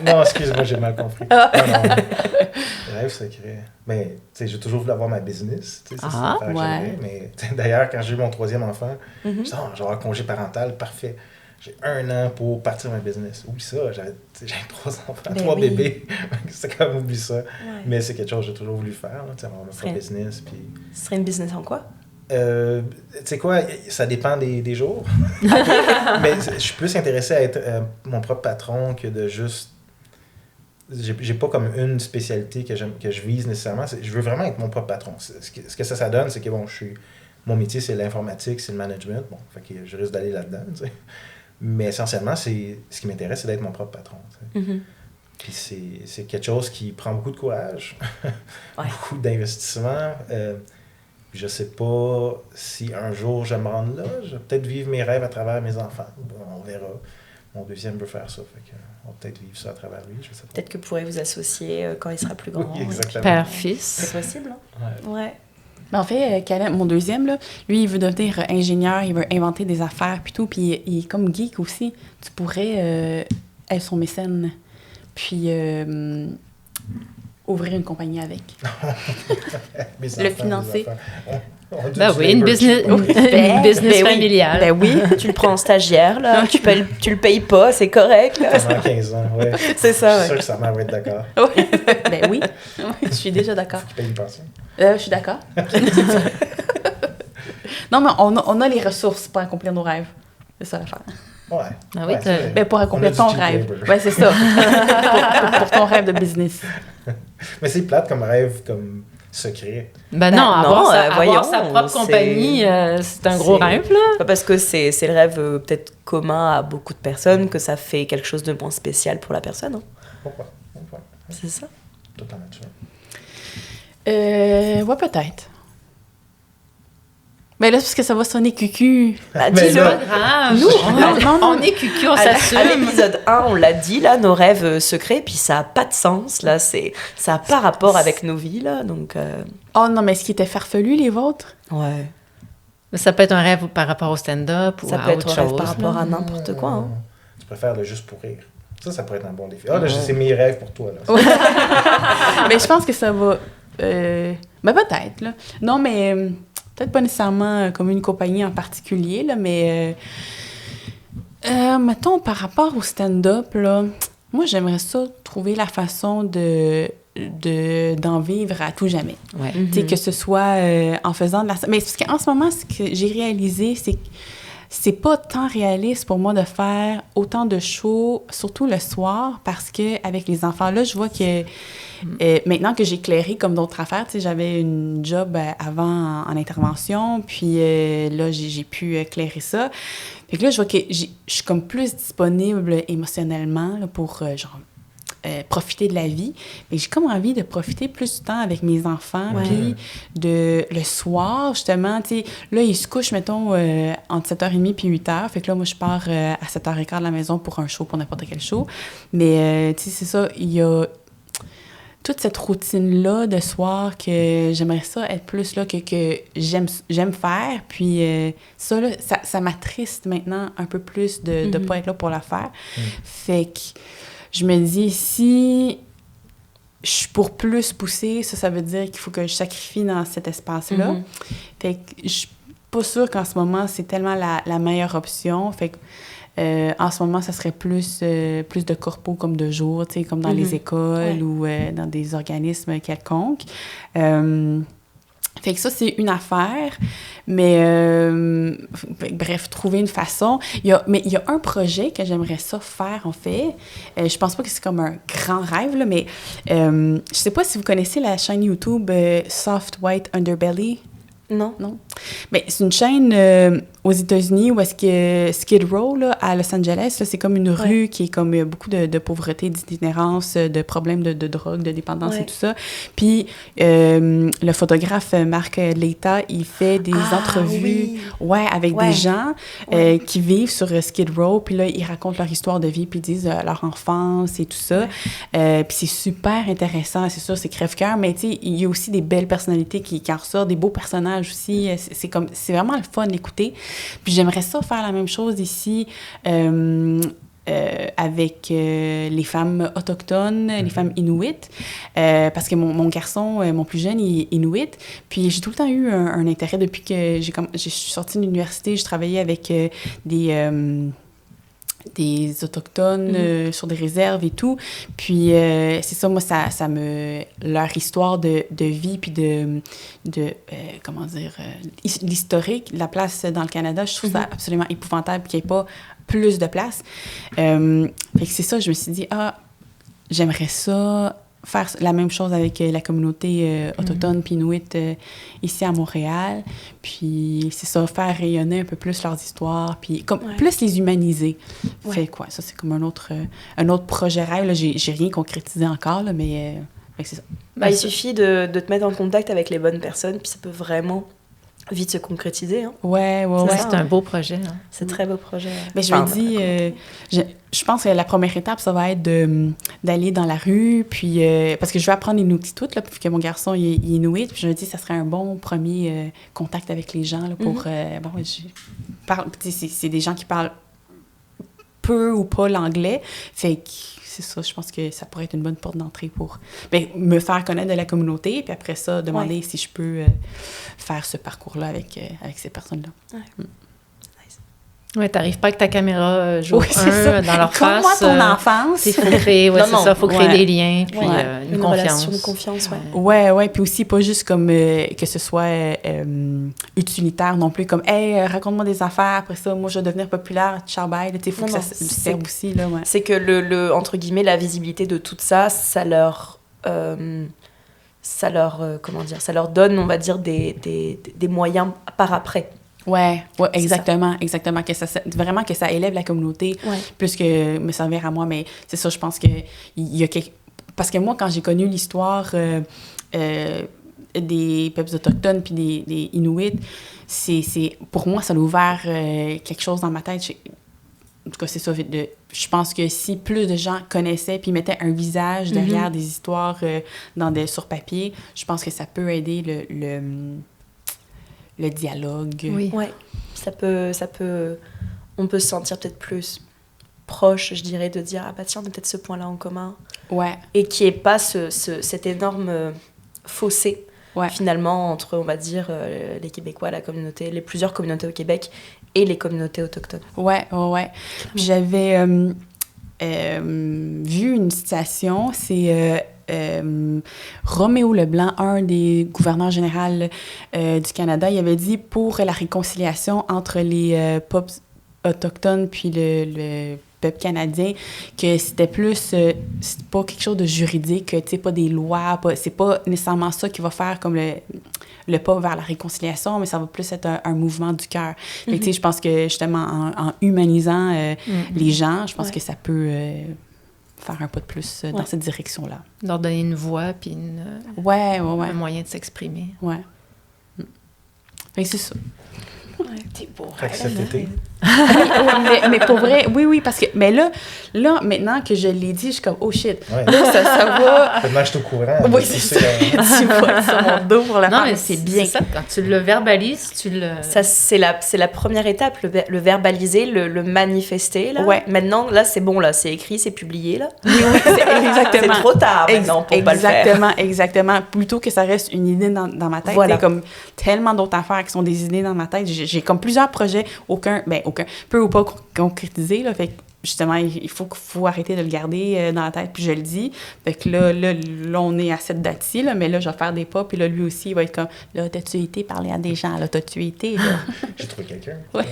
Non, excuse-moi, j'ai mal compris. Non. Rêve secret. Mais, tu sais, j'ai toujours voulu avoir ma business. Tu sais, mais d'ailleurs, quand j'ai eu mon 3e enfant, je me suis dit, j'aurai un congé parental, parfait. J'ai 1 an pour partir ma business. Oublie ça, j'avais 3 enfants, 3 bébés. C'est comme, oublie ça. Ouais. Mais c'est quelque chose que j'ai toujours voulu faire, tu sais, avoir ma propre business. Puis... Ce serait une business en quoi? Tu sais quoi, ça dépend des jours. Mais je suis plus intéressé à être mon propre patron que de juste... J'ai pas comme une spécialité que je vise nécessairement. Je veux vraiment être mon propre patron. Ce que ça donne, c'est que bon, mon métier, c'est l'informatique, c'est le management. Bon, fait que je risque d'aller là-dedans, tu sais. Mais essentiellement, ce qui m'intéresse, c'est d'être mon propre patron. Tu sais. Puis c'est quelque chose qui prend beaucoup de courage, beaucoup d'investissement. Je sais pas si un jour je vais me rendre là. Je vais peut-être vivre mes rêves à travers mes enfants. On verra. Mon 2e veut faire ça, fait qu'on va peut-être vivre ça à travers lui, je sais pas. Peut-être que vous pourrez vous associer quand il sera plus grand. Oui, exactement. Père-fils. C'est possible, hein? Ouais. Ben, en fait, Caleb, mon 2e, là, lui, il veut devenir ingénieur, il veut inventer des affaires, puis tout, puis il est comme geek aussi. Tu pourrais être son mécène, puis ouvrir une compagnie avec. Le financer. Une business familiale. Ben oui, tu le prends en stagiaire, là. Tu le payes pas, c'est correct, là. Pendant 15 ans, oui. C'est ça, Je suis sûr que sa mère va être d'accord. Ben oui, je suis déjà d'accord. Tu payes une pension. Je suis d'accord. Non, mais on a les ressources pour accomplir nos rêves. C'est ça l'affaire. Ouais. Ah oui, ben, pour accomplir ton rêve. Ouais, c'est ça. pour ton rêve de business. Mais c'est plate comme rêve, comme secret. Avoir sa propre compagnie, c'est un gros rêve, là. Parce que c'est le rêve peut-être commun à beaucoup de personnes, que ça fait quelque chose de moins spécial pour la personne. Hein. Pourquoi? C'est ça. Totalement sûr. Ouais, peut-être. Mais là, c'est parce que ça va sonner cucu. C'est pas grave. Nous, on est cucu, on s'assume. À l'épisode 1, on l'a dit, là, nos rêves secrets, puis ça n'a pas de sens, là. Ça n'a pas rapport avec nos vies, là, donc... Oh non, mais est-ce qu'ils étaient farfelus, les vôtres? Ouais. Mais ça peut être un rêve par rapport au stand-up ou ça à peut autre être un rêve chose. Par rapport à n'importe quoi. Hein. Tu préfères le juste pour rire. Ça pourrait être un bon défi. Là, c'est mes rêves pour toi, là. Mais je pense que ça va... Ben peut-être, là. Non, mais... peut-être pas nécessairement comme une compagnie en particulier, là, mais mettons, par rapport au stand-up, là, moi, j'aimerais ça trouver la façon d'en vivre à tout jamais. Ouais. Tu sais, que ce soit en faisant de la... Mais parce qu'en ce moment, ce que j'ai réalisé, c'est que c'est pas tant réaliste pour moi de faire autant de shows, surtout le soir, parce que avec les enfants, là, je vois que maintenant que j'ai éclairé comme d'autres affaires, tu sais, j'avais une job avant en intervention, puis là, j'ai pu éclairer ça. Fait que là, je vois que je suis comme plus disponible émotionnellement là, pour, profiter de la vie. Mais j'ai comme envie de profiter plus du temps avec mes enfants. Puis le soir, justement, tu sais, là, ils se couchent, mettons, entre 7h30 puis 8h. Fait que là, moi, je pars à 7h15 de la maison pour un show, pour n'importe quel show. Mais, tu sais, c'est ça, il y a toute cette routine-là de soir que j'aimerais ça être plus là, que j'aime faire. Puis ça, là, ça m'attriste maintenant un peu plus de ne pas être là pour la faire. Fait que je me dis, si je suis pour plus pousser, ça veut dire qu'il faut que je sacrifie dans cet espace-là. Fait que je suis pas sûre qu'en ce moment, c'est tellement la meilleure option. Fait que en ce moment, ça serait plus de corpos comme de jour, tu sais, comme dans les écoles ou dans des organismes quelconques. Fait que ça, c'est une affaire, mais bref, trouver une façon. Mais il y a un projet que j'aimerais ça faire, en fait. Je pense pas que c'est comme un grand rêve, là, mais je sais pas si vous connaissez la chaîne YouTube Soft White Underbelly. Non. Mais c'est une chaîne aux États-Unis où est-ce que Skid Row, là, à Los Angeles, là, c'est comme une rue qui est comme beaucoup de pauvreté, d'itinérance, de problèmes de drogue, de dépendance et tout ça. Puis le photographe Marc Leita, il fait des entrevues avec des gens qui vivent sur Skid Row. Puis là, ils racontent leur histoire de vie, puis ils disent leur enfance et tout ça. Puis c'est super intéressant, c'est sûr, c'est crève-cœur, mais tu sais, il y a aussi des belles personnalités qui en ressortent, des beaux personnages aussi. C'est vraiment le fun d'écouter. Puis j'aimerais ça faire la même chose ici avec les femmes autochtones, les femmes inuites, parce que mon garçon, mon plus jeune, il est inuit. Puis j'ai tout le temps eu un intérêt depuis que je suis sortie de l'université. Je travaillais avec des autochtones sur des réserves et tout. Puis c'est ça, moi, leur histoire de vie, puis comment dire, l'historique, la place dans le Canada, je trouve ça absolument épouvantable qu'il n'y ait pas plus de place. Fait que c'est ça, je me suis dit, j'aimerais ça faire la même chose avec la communauté autochtone puis inuit ici à Montréal. Puis c'est ça, faire rayonner un peu plus leurs histoires, puis plus les humaniser. Fait quoi, ça c'est comme un autre projet rêve. Là, j'ai rien concrétisé encore, là, mais c'est ça. Il suffit de te mettre en contact avec les bonnes personnes, puis ça peut vraiment vite se concrétiser. Hein. Ouais. C'est un beau projet. Hein. C'est un très beau projet. Mais je me dis, je pense que la première étape, ça va être d'aller dans la rue, puis parce que je veux apprendre Inuktitut, là, puis que mon garçon il est inuit, puis je me dis que ça serait un bon premier contact avec les gens, là, pour... c'est des gens qui parlent peu ou pas l'anglais, fait que c'est ça, je pense que ça pourrait être une bonne porte d'entrée pour me faire connaître de la communauté, puis après ça, demander si je peux faire ce parcours-là avec ces personnes-là. Ouais. Oui, t'arrives pas avec ta caméra jour 1 dans leur face. Comment ton enfance? Il faut créer, faut créer des liens, puis une confiance. Relation de confiance, Ouais, puis aussi pas juste comme que ce soit utilitaire non plus, comme « Hey, raconte-moi des affaires, après ça, moi, je vais devenir populaire, ciao, bye. » Il faut que ça serve aussi, là, C'est que le entre guillemets, la visibilité de tout ça, ça leur comment dire, ça leur donne, on va dire, des moyens par après. Ouais, exactement. Que vraiment que ça élève la communauté plus que me servir à moi. Mais c'est ça, je pense que il y a parce que moi, quand j'ai connu l'histoire des peuples autochtones puis des Inuits, c'est pour moi, ça a ouvert quelque chose dans ma tête. En tout cas, c'est ça. Je pense que si plus de gens connaissaient puis mettaient un visage derrière des histoires sur papier, je pense que ça peut aider le dialogue. Oui. Ça peut... On peut se sentir peut-être plus proche, je dirais, de dire « Ah bah tiens, on a peut-être ce point-là en commun. » Ouais. Et qu'il n'y ait pas cet énorme fossé, finalement, entre, on va dire, les Québécois, les plusieurs communautés au Québec et les communautés autochtones. Ouais. Puis j'avais vu une citation, c'est... Roméo Leblanc, un des gouverneurs généraux du Canada, il avait dit pour la réconciliation entre les peuples autochtones puis le peuple canadien, que c'était plus, c'est pas quelque chose de juridique, tu sais, pas des lois, c'est pas nécessairement ça qui va faire comme le pas vers la réconciliation, mais ça va plus être un mouvement du cœur. Tu sais, je pense que justement en humanisant les gens, je pense que ça peut faire un pas de plus dans cette direction-là. Leur donner une voix puis un moyen de s'exprimer. Ouais. Fait que c'est ça. T'es beau. Fait que cet été. mais pour vrai, oui, parce que... Mais là, maintenant que je l'ai dit, je suis comme, oh shit. Ouais. Là, ça va... Maintenant, je suis au courant. Oui, c'est ça. Tu vois sur mon dos pour la faire. Non, mais c'est bien. C'est ça, quand tu le verbalises, Ça, c'est la première étape, le verbaliser, le manifester, là. Ouais. Maintenant, là, c'est bon, là, c'est écrit, c'est publié, là. Oui, exactement. C'est trop tard, maintenant, pour pas le faire. Exactement. Plutôt que ça reste une idée dans ma tête. Voilà. Il y a comme tellement d'autres affaires qui sont des idées dans ma tête. J'ai comme plusieurs projets, aucun, peu ou pas concrétisés, là. Fait que justement, il faut arrêter de le garder dans la tête, puis je le dis. Fait que là on est à cette date-ci, là, mais là, je vais faire des pas, puis là, lui aussi, il va être comme, là, t'as-tu été parler à des gens, là, t'as-tu été, là? J'ai trouvé quelqu'un. Ouais.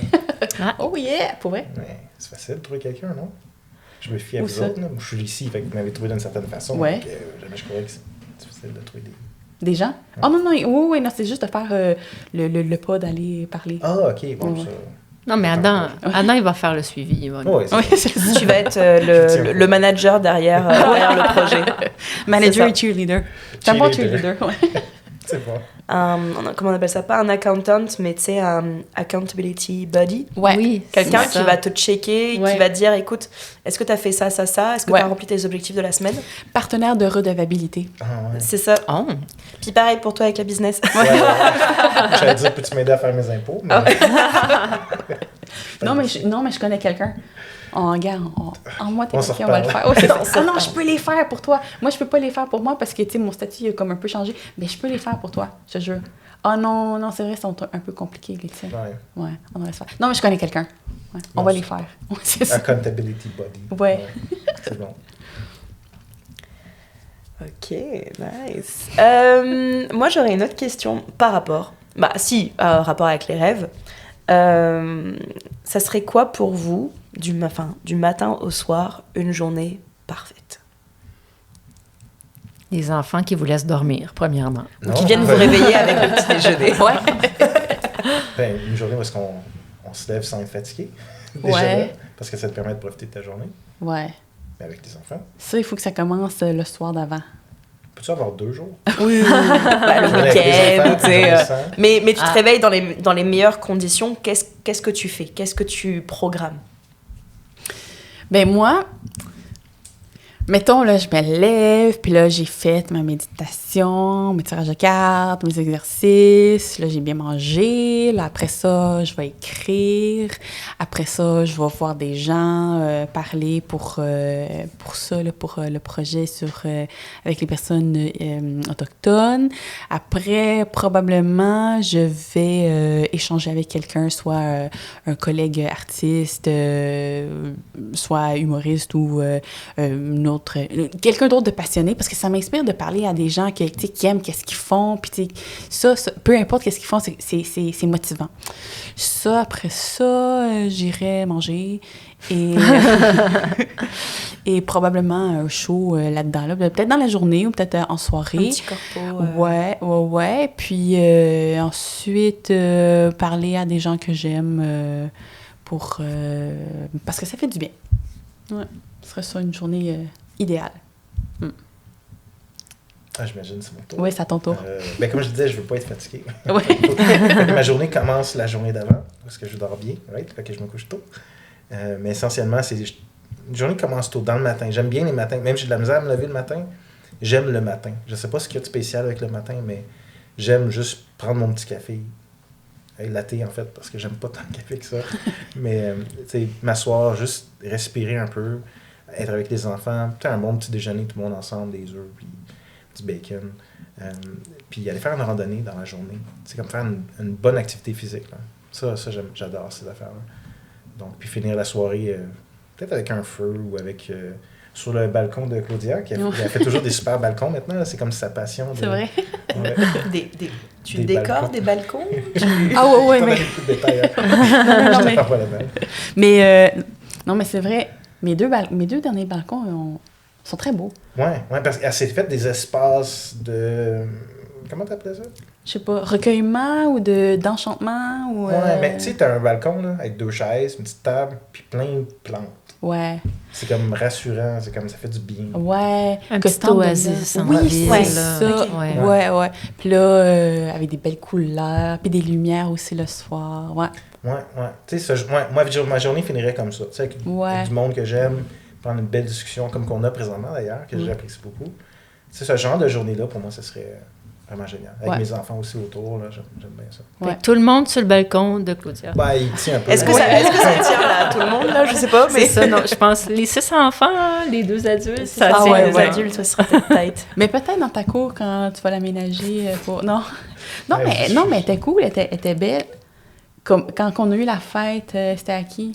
Oh yeah! Pour vrai? Ouais, c'est facile de trouver quelqu'un, non? Je me fie à Où vous ça? autres, là. Moi, je suis ici, fait que vous m'avez trouvé d'une certaine façon. Ouais. Donc, jamais je croyais que c'est difficile de trouver des... Des gens? Ouais. Oh non, oui, non, c'est juste de faire le pas d'aller parler. Ah, OK, bon, Ouais. ça... Non, mais Adam, il va faire le suivi. Il va... Oui, Oui, c'est ça. Tu vas être le manager derrière le projet. Manager C'est et cheerleader. C'est un bon Cheerleader. cheerleader, ouais. C'est bon. Comment on appelle ça? Pas un accountant, mais tu sais, un accountability buddy. Ouais. Oui, Quelqu'un c'est qui ça. va te checker, Ouais. qui va te dire, écoute, est-ce que tu as fait ça? Est-ce que Ouais. tu as rempli tes objectifs de la semaine? Partenaire de redevabilité. Ah, ouais. C'est ça. Oh. Puis pareil pour toi avec la business. Ouais. J'allais dire, peux-tu m'aider à faire mes impôts? Mais... Non, mais je connais quelqu'un. En moi, t'es On s'en quelqu'un, on va le reparle. faire. Oh, c'est ça. On s'en Ah non, reparle. je peux les faire pour toi. Moi, je peux pas les faire pour moi parce que, tu sais, mon statut a comme un peu changé. Mais je peux les faire pour toi, je te jure. Ah non, c'est vrai, ils sont un peu compliqués, les tiens. Ouais. Ouais, on va les faire. Non, mais je connais quelqu'un. Ouais, on Non, va c'est- les faire. Ouais, c'est ça. Accountability body. Ouais. C'est bon. Ok, nice. Moi, j'aurais une autre question par rapport. Rapport avec les rêves. Ça serait quoi pour vous, du matin au soir, une journée parfaite? Les enfants qui vous laissent dormir, premièrement. Ou qui viennent vous réveiller avec le petit déjeuner. Ouais. Une journée où est-ce qu'on se lève sans être fatigué. Ouais. Déjà, là, parce que ça te permet de profiter de ta journée. Ouais. Mais avec tes enfants. Ça, il faut que ça commence le soir d'avant. Peux-tu avoir 2 jours? Oui. Le Journée avec les week-end, enfants, tu sais, journée sans. Mais tu te Ah. réveilles dans les meilleures conditions. Qu'est-ce que tu fais? Qu'est-ce que tu programmes? Ben moi, mettons, là, je me lève, puis là, j'ai fait ma méditation, mes tirages de cartes, mes exercices, là, j'ai bien mangé, là, après ça, je vais écrire, après ça, je vais voir des gens, parler pour ça, là, pour le projet avec les personnes autochtones. Après, probablement, je vais échanger avec quelqu'un, soit un collègue artiste, soit humoriste ou quelqu'un d'autre de passionné, parce que ça m'inspire de parler à des gens qui aiment qu'est-ce qu'ils font, puis tu sais, ça, peu importe qu'est-ce qu'ils font, c'est motivant. Ça, après ça, j'irai manger et et probablement un show là-dedans, là, peut-être dans la journée ou peut-être en soirée. Un petit corpo. Ouais. Puis ensuite, parler à des gens que j'aime parce que ça fait du bien. Ouais. Ce serait ça une journée idéale. Ah, j'imagine, c'est mon tour. Oui, c'est à ton tour. Comme je disais, je veux pas être fatigué. Ouais. Fait que ma journée commence la journée d'avant, parce que je dors bien, right? Fait que je me couche tôt. Mais essentiellement, une journée commence tôt, dans le matin. J'aime bien les matins. Même si j'ai de la misère à me lever le matin, j'aime le matin. Je sais pas ce qu'il y a de spécial avec le matin, mais j'aime juste prendre mon petit café. Latte, en fait, parce que j'aime pas tant le café que ça. Mais, tu sais, m'asseoir, juste respirer un peu, être avec les enfants, un bon petit déjeuner, tout le monde ensemble, des œufs, puis du bacon. Puis aller faire une randonnée dans la journée. C'est comme faire une bonne activité physique. Là. Ça j'adore ces affaires-là. Donc, puis finir la soirée peut-être avec un feu ou avec sur le balcon de Claudia, qui a fait toujours des super balcons maintenant. Là. C'est comme sa passion. C'est vrai? Ouais. Tu Des décores balcons. des balcons? Ah ouais, T'en mais... as beaucoup de détails, hein. non, Je te mais... parle pas là-dedans. mais c'est vrai, mes deux derniers balcons sont très beaux. Ouais, parce qu'elle s'est faite des espaces de... Comment t'appelais ça? Je sais pas, recueillement ou d'enchantement ou... Ouais, mais tu sais, t'as un balcon là, avec 2 chaises, une petite table, puis plein de plantes. Ouais, C'est comme rassurant, c'est comme ça fait du bien. ouais. Un que petit tente de oasis dire- en Oui, ville, c'est là. ça. Ok. Ouais. Puis là, avec des belles couleurs, puis des lumières aussi le soir. Ouais. Ouais. Tu sais, moi, ma journée finirait comme ça. Tu sais, avec du monde que j'aime, prendre une belle discussion comme qu'on a présentement d'ailleurs, que j'apprécie beaucoup. Tu sais, ce genre de journée-là, pour moi, ce serait vraiment génial. Avec mes enfants aussi autour, là, j'aime bien ça. Ouais. Fait que tout le monde sur le balcon de Claudia. Ben, il tient un peu. Est-ce que ça tient là, tout le monde là? Je sais pas, mais C'est ça, non, je pense les 6 enfants, les 2 adultes, ça Ah tient ouais, les ouais. adultes. ça serait peut-être tight. Mais peut-être dans ta cour quand tu vas l'aménager pour... Non, Ouais, mais elle était cool, elle était belle. Comme, quand on a eu la fête, c'était à qui?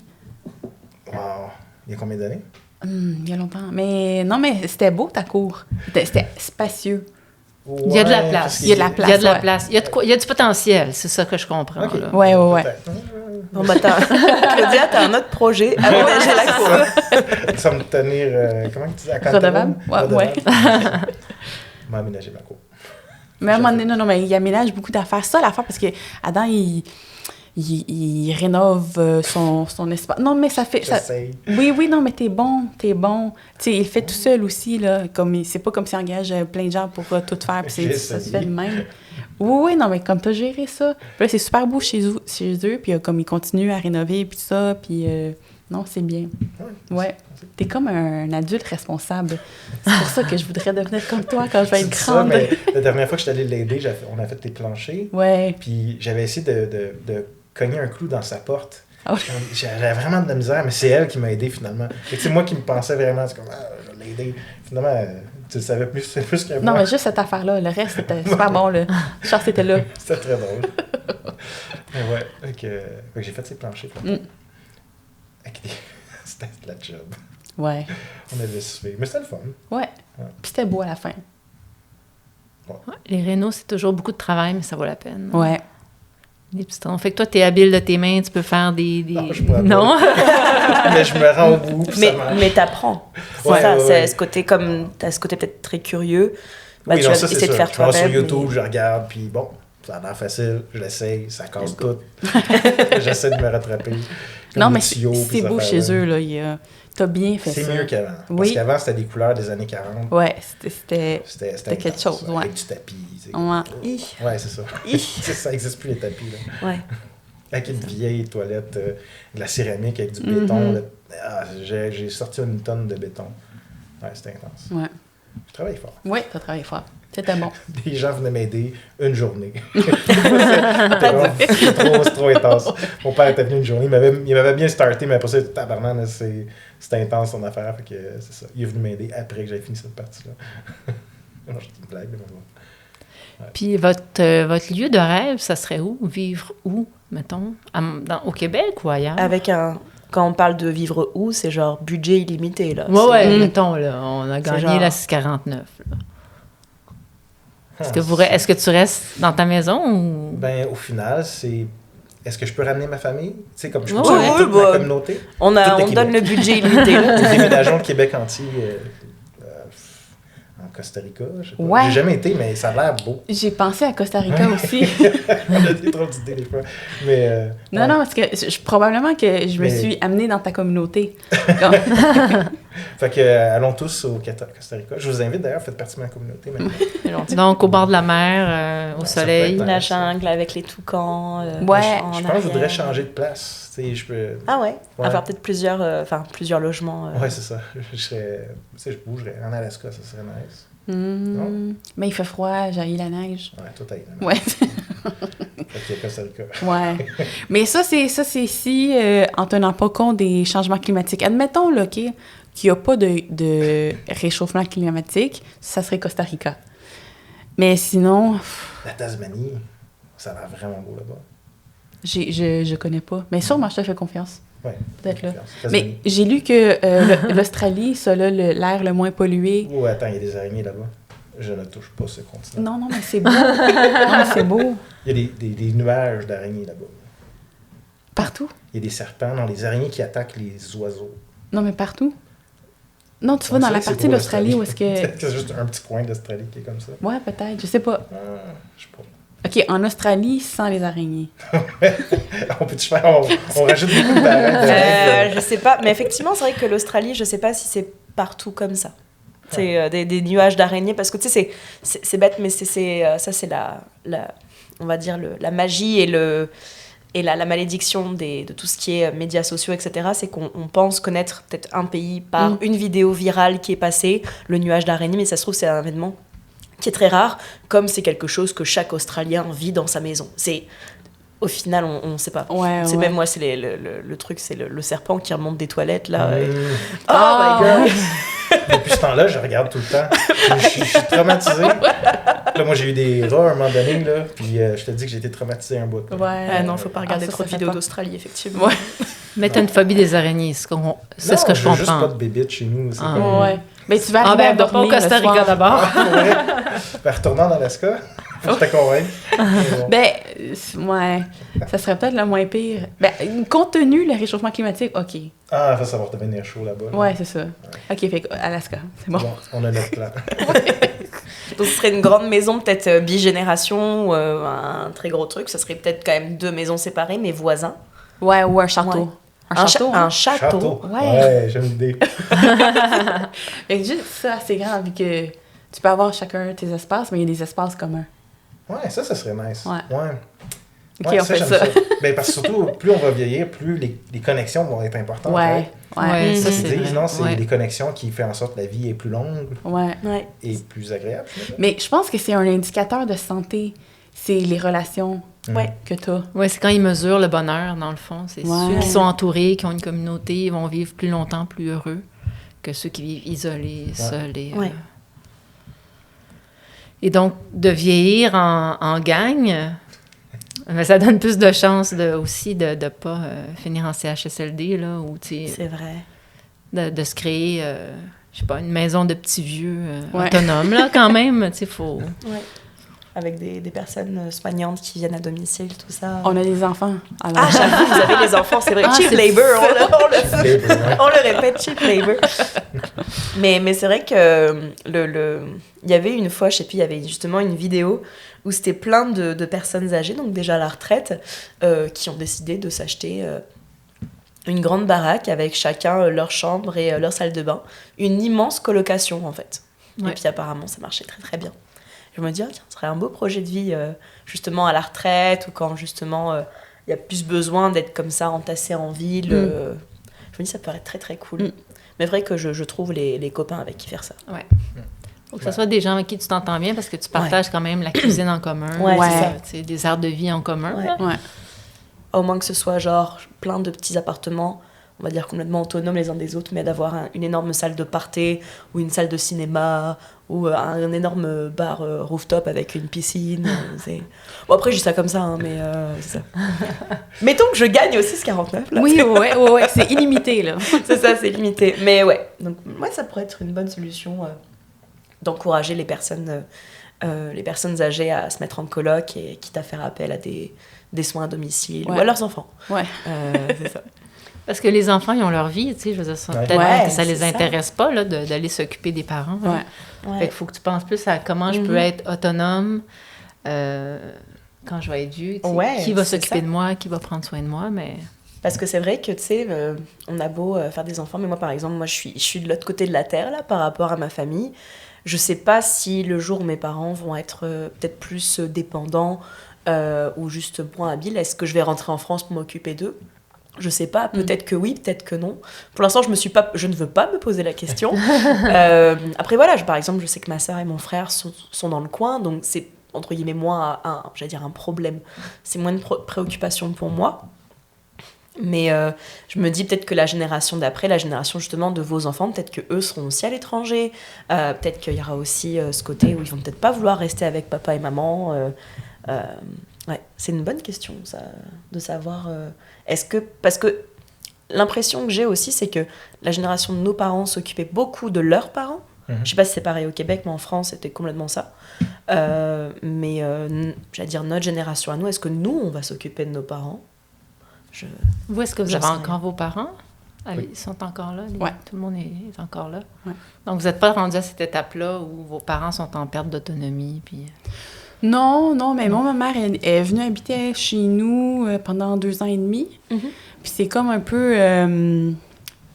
Wow. Il y a combien d'années? Il y a longtemps. Mais non, mais c'était beau, ta cour. C'était spacieux. Il y a de la place. Il y a de la place. Il y a de la place. Il y a du potentiel, c'est ça que je comprends. Okay. Là. Ouais. Bon, bah, Claudia, t'as un autre projet, aménager la cour. Ça me tenir, comment tu dis, à Redevable? Ouais. M'a aménagé ma cour. Mais à un moment donné, non, mais il aménage beaucoup d'affaires. Ça, l'affaire, parce que Adam, il rénove son espace. Non, mais ça fait... J'essaye. Oui, non, mais t'es bon. Tu sais, il le fait tout seul aussi, là. C'est pas comme s'il engage plein de gens pour tout faire, puis ça se fait de même. Oui, non, mais comme t'as géré ça. Puis là, c'est super beau chez eux, puis comme ils continuent à rénover, puis tout ça, puis... non, c'est bien. Ouais. T'es comme un adulte responsable. C'est pour ça que je voudrais devenir comme toi quand je vais être grande. Ça, mais la dernière fois que je suis allée l'aider, on a fait tes planchers. Ouais. Puis j'avais essayé de cogner un clou dans sa porte. Oh. J'avais vraiment de la misère, mais c'est elle qui m'a aidé finalement. C'est moi qui me pensais vraiment, c'est comme, je vais l'aider. Finalement, tu le savais plus que moi. Non, mais juste cette affaire-là. Le reste, c'était super bon. Là. Charles, c'était là. C'était très drôle. Mais ouais, fait que j'ai fait ces planchers. C'était de la job. Ouais. On avait suivi. Mais c'était le fun. Ouais. Puis c'était beau à la fin. Ouais. Les rénaux, c'est toujours beaucoup de travail, mais ça vaut la peine. Ouais. Des pistons. Fait que toi, t'es habile de tes mains, tu peux faire des... Non, je suis pas habile. Non? Mais je me rends au bout. Mais t'apprends. C'est ça, c'est ce côté comme... T'as ce côté peut-être très curieux. Bah, oui, tu vas essayer de faire toi-même. Je vais sur YouTube, mais... je regarde, puis bon, ça a l'air facile, je l'essaye, ça casse tout. J'essaie de me rattraper. Non, mais c'est beau chez eux, là. T'as bien fait ça. C'est mieux qu'avant. Oui. Parce qu'avant, c'était des couleurs des années 40. Ouais, c'était quelque chose, ouais. Avec du tapis. Ouais. Ouais, c'est ça. Ça n'existe plus, les tapis, là. Ouais. Avec une vieille toilette, de la céramique avec du béton. Là. J'ai sorti une tonne de béton. Ouais, c'était intense. Ouais. Je travaille fort. Oui, t'as travaillé fort. C'était bon. Des gens venaient m'aider une journée. C'est trop intense. Mon père était venu une journée, il m'avait bien starté, mais après ça, tabarnak, c'était intense son affaire. Fait que c'est ça. Il est venu m'aider après que j'avais fini cette partie-là. Non, c'est une blague, mais bon. Ouais. Puis votre lieu de rêve, ça serait où? Vivre où, mettons? Au Québec ou ailleurs? Avec quand on parle de vivre où, c'est genre budget illimité, là. Ouais, mettons, là, on a gagné genre... la 649, là. Est-ce que tu restes dans ta maison ou... Ben, au final, c'est... Est-ce que je peux ramener ma famille? Tu sais, comme je peux Ouais, toute ma communauté? On donne le budget illimité. Nous déménageons le Québec entier en Costa Rica. Je sais pas. Ouais. J'ai jamais été, mais ça a l'air beau. J'ai pensé à Costa Rica aussi. On a des drôles d'idées des fois. Mais, non, parce que probablement que je me suis amenée dans ta communauté. Fait que allons tous au Costa Rica. Je vous invite d'ailleurs, faites partie de ma communauté maintenant. Donc, au bord de la mer, au soleil. La jungle avec les toucans. Ouais. Je pense que je voudrais changer de place. Je peux... Ah ouais? Avoir peut-être plusieurs logements. Ouais, c'est ça. Je bougerais. En Alaska, ça serait nice. Non? Mais il fait froid, j'ai la neige. Ouais, tout aille. Ouais. Fait que Costa Rica. Ouais. Mais ça, c'est si, en tenant pas compte des changements climatiques. Admettons, là, qu'il n'y a pas de réchauffement climatique, ça serait Costa Rica. Mais sinon... La Tasmanie, ça a l'air vraiment beau là-bas. Je connais pas. Mais sûrement, je te fais confiance. Oui. Peut-être là. Mais j'ai lu que l'Australie, ça a l'air le moins pollué. Oh, attends, il y a des araignées là-bas. Je ne touche pas ce continent. Non, mais c'est beau. Non, mais c'est beau. Il y a des nuages d'araignées là-bas. Partout? Il y a des serpents, non, les araignées qui attaquent les oiseaux. Non, mais partout? Non, tu vas dans la partie de l'Australie où est-ce que... C'est juste un petit coin d'Australie qui est comme ça. Ouais, peut-être. Je sais pas. Je sais pas. OK, en Australie, sans les araignées. On peut-tu faire... On rajoute beaucoup d'araignées. Je sais pas. Mais effectivement, c'est vrai que l'Australie, je sais pas si c'est partout comme ça. C'est des nuages d'araignées. Parce que, tu sais, c'est bête, mais ça, c'est on va dire, la magie et la malédiction de tout ce qui est médias sociaux, etc., c'est qu'on pense connaître peut-être un pays par une vidéo virale qui est passée, le nuage d'araignée, mais ça se trouve, c'est un événement qui est très rare, comme c'est quelque chose que chaque Australien vit dans sa maison. Au final, on ne sait pas. Ouais, même moi, c'est le truc, c'est le serpent qui remonte des toilettes, là. Oh my God! Depuis ce temps-là, je regarde tout le temps. Je suis traumatisée. Là, moi, j'ai eu des rats à un moment donné, là, puis je te dis que j'ai été traumatisé un bout. Ouais. Non, faut pas regarder trop de vidéos d'Australie, effectivement. Ouais. Mais t'as une phobie des araignées, c'est ce que je comprends. Non, juste pas de bébites chez nous. C'est comme... Ouais. Ben, tu vas arriver à va pas au dormir Costa le soir. Rica d'abord. Ben, retournant en Alaska, je te convainc. Ben, ouais, ça serait peut-être le moins pire. Ben, compte tenu le réchauffement climatique, OK. Ah, ça va devenir chaud là-bas. Ouais, c'est ça. OK, fait que Alaska, c'est bon. Bon, on a notre plan. Donc, ce serait une grande maison, peut-être bigénération, ou un très gros truc. Ça serait peut-être quand même 2 maisons séparées, mais voisins. Ouais, ou un château. Ouais. Un château, hein. Un château. Ouais. J'aime l'idée. Fait que juste ça, assez grand, vu que tu peux avoir chacun tes espaces, mais il y a des espaces communs. Ouais, ça serait nice. Ouais. Ouais. OK, Ouais, on fait j'aime ça. Ben, parce que surtout, plus on va vieillir, plus les connexions vont être importantes. Ouais, ouais. Ouais, ça, Ils c'est disent, vrai. non, c'est Ouais. les connexions qui font en sorte que la vie est plus longue Ouais. Ouais. et plus agréable. Mais je pense que c'est un indicateur de santé. C'est les relations Ouais. que tu as. Oui, c'est quand ils mesurent le bonheur, dans le fond. C'est Ouais. ceux qui sont entourés, qui ont une communauté, ils vont vivre plus longtemps, plus heureux que ceux qui vivent isolés, seuls. Ouais. Et donc, de vieillir en gang, mais ça donne plus de chances aussi de ne pas finir en CHSLD, là, ou tu sais, C'est vrai. de se créer, je sais pas, une maison de petits vieux Ouais. autonomes, là, quand même. Tu sais, faut... Ouais. Avec des personnes soignantes qui viennent à domicile, tout ça. On a des enfants. Alors, Ah, j'avoue, vous avez les enfants, c'est vrai. Ah, Cheap c'est labor, Ouais. on le répète, cheap labor. Mais c'est vrai que il y avait une fois, je sais plus, il y avait justement une vidéo où c'était plein de personnes âgées, donc déjà à la retraite, qui ont décidé de s'acheter une grande baraque avec chacun leur chambre et leur salle de bain. Une immense colocation, en fait. Ouais. Et puis apparemment, ça marchait très très bien. Je me dis, ah, tiens, ce serait un beau projet de vie, justement à la retraite, ou quand justement il y a plus besoin d'être comme ça, entassé en ville. Je me dis, ça paraît très très cool. Mm. Mais vrai que je trouve les copains avec qui faire ça. Faut que ce soit des gens avec qui tu t'entends bien parce que tu partages quand même la cuisine en commun, Ouais, c'est ça. tu sais, des aires de vie en commun. Ouais. là. ouais. Au moins que ce soit genre plein de petits appartements, on va dire complètement autonomes les uns des autres, mais d'avoir une énorme salle de party ou une salle de cinéma ou un énorme bar rooftop avec une piscine. Bon, après, je dis ça comme ça, hein, mais c'est ça. Mettons que je gagne aussi ce 49. Là, Oui, ouais, c'est illimité, là. c'est ça, c'est limité. Mais ouais, donc moi, ça pourrait être une bonne solution d'encourager les personnes âgées à se mettre en coloc et quitte à faire appel à des soins à domicile ou Ouais. à leurs enfants. Ouais. C'est ça. Parce que les enfants, ils ont leur vie, tu sais, je veux dire, Ouais. peut-être Ouais, que ça les c'est ça. intéresse pas, là, d'aller s'occuper des parents. là. Ouais. Fait qu'il faut que tu penses plus à comment je peux être autonome quand je vais être vieux. Tu sais. Ouais, qui va c'est s'occuper ça. de moi, qui va prendre soin de moi, mais... Parce que c'est vrai que, tu sais, on a beau faire des enfants, mais moi, par exemple, moi, je suis de l'autre côté de la Terre, là, par rapport à ma famille. Je sais pas si le jour où mes parents vont être peut-être plus dépendants ou juste moins habiles, est-ce que je vais rentrer en France pour m'occuper d'eux ? Je sais pas, peut-être que oui, peut-être que non. Pour l'instant, je ne veux pas me poser la question. Après, voilà, par exemple, je sais que ma sœur et mon frère sont dans le coin, donc c'est, entre guillemets, moins un problème. C'est moins de préoccupation pour moi. Mais je me dis peut-être que la génération d'après, la génération justement de vos enfants, peut-être qu'eux seront aussi à l'étranger. Peut-être qu'il y aura aussi ce côté où ils vont peut-être pas vouloir rester avec papa et maman. Ouais, c'est une bonne question, ça, de savoir... Parce que l'impression que j'ai aussi, c'est que la génération de nos parents s'occupait beaucoup de leurs parents. Je sais pas si c'est pareil au Québec, mais en France, c'était complètement ça. Mais j'allais dire, notre génération à nous, est-ce que nous, on va s'occuper de nos parents ? Vous, est-ce que vous J'en avez sais encore vos parents? Oui. Ils sont encore là? Ouais. Tout le monde est encore là? Ouais. Donc, vous n'êtes pas rendu à cette étape-là où vos parents sont en perte d'autonomie? Puis... Non, mais moi, ma mère est venue habiter chez nous pendant 2 ans et demi. Mhm. Puis c'est comme un peu,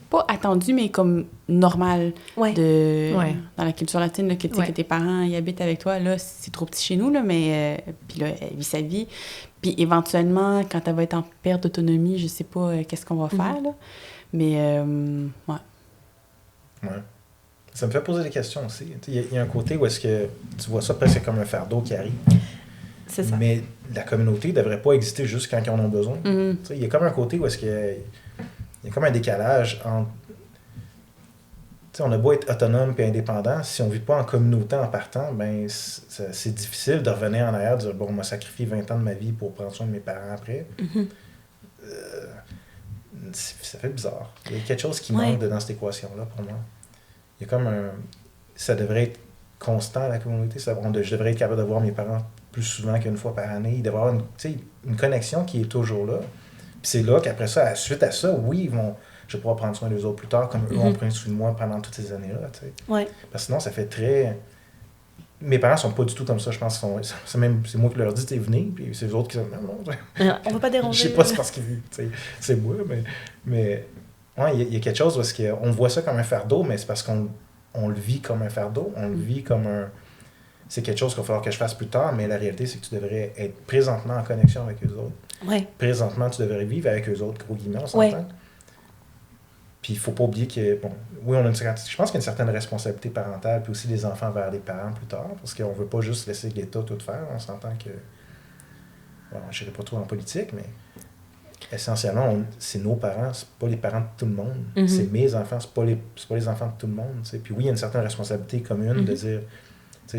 pas attendu, mais comme normal Ouais. dans la culture latine, là, que, tu sais, Ouais. que tes parents y habitent avec toi. Là, c'est trop petit chez nous, là, mais puis là, elle vit sa vie. Puis éventuellement, quand elle va être en perte d'autonomie, je sais pas qu'est-ce qu'on va faire, là. Mais, ouais. Ouais. Ça me fait poser des questions aussi. Il y a un côté où est-ce que tu vois ça presque comme un fardeau qui arrive. C'est ça. Mais la communauté ne devrait pas exister juste quand ils en ont besoin. Mhm. Tu sais, il y a comme un côté où est-ce qu'il y a comme un décalage entre... Tu sais, on a beau être autonome et indépendant, si on ne vit pas en communauté en partant, ben c'est difficile de revenir en arrière et de dire « Bon, on m'a sacrifié 20 ans de ma vie pour prendre soin de mes parents après. Mhm. ça fait bizarre. Il y a quelque chose qui manque dans cette équation-là pour moi. Il y a comme ça devrait être constant à la communauté. Je devrais être capable de voir mes parents plus souvent qu'une fois par année. Il devrait y avoir une connexion qui est toujours là. Puis c'est là qu'après ça, suite à ça, oui, je vais pouvoir prendre soin d'eux autres plus tard, comme eux ont pris soin de moi pendant toutes ces années-là. Ouais. Parce que sinon, ça fait très... Mes parents sont pas du tout comme ça. Je pense que c'est moi qui leur dis, venez, puis c'est eux autres qui sont... Non. On va pas déranger. Je sais pas, c'est parce que c'est moi, mais ouais, il y a quelque chose parce qu'on voit ça comme un fardeau, mais c'est parce qu'on le vit comme un fardeau. On le vit comme un... C'est quelque chose qu'il va falloir que je fasse plus tard, mais la réalité, c'est que tu devrais être présentement en connexion avec eux autres. Ouais. Présentement, tu devrais vivre avec eux autres, gros guillemets, on s'entend. Puis il faut pas oublier que, oui, je pense qu'il y a une certaine responsabilité parentale, puis aussi des enfants vers les parents plus tard, parce qu'on veut pas juste laisser l'État tout faire. On s'entend que... Bon, je n'irai pas trop en politique, mais essentiellement, c'est nos parents, c'est pas les parents de tout le monde. Mm-hmm. C'est mes enfants, c'est pas les enfants de tout le monde. T'sais. Puis oui, il y a une certaine responsabilité commune de dire...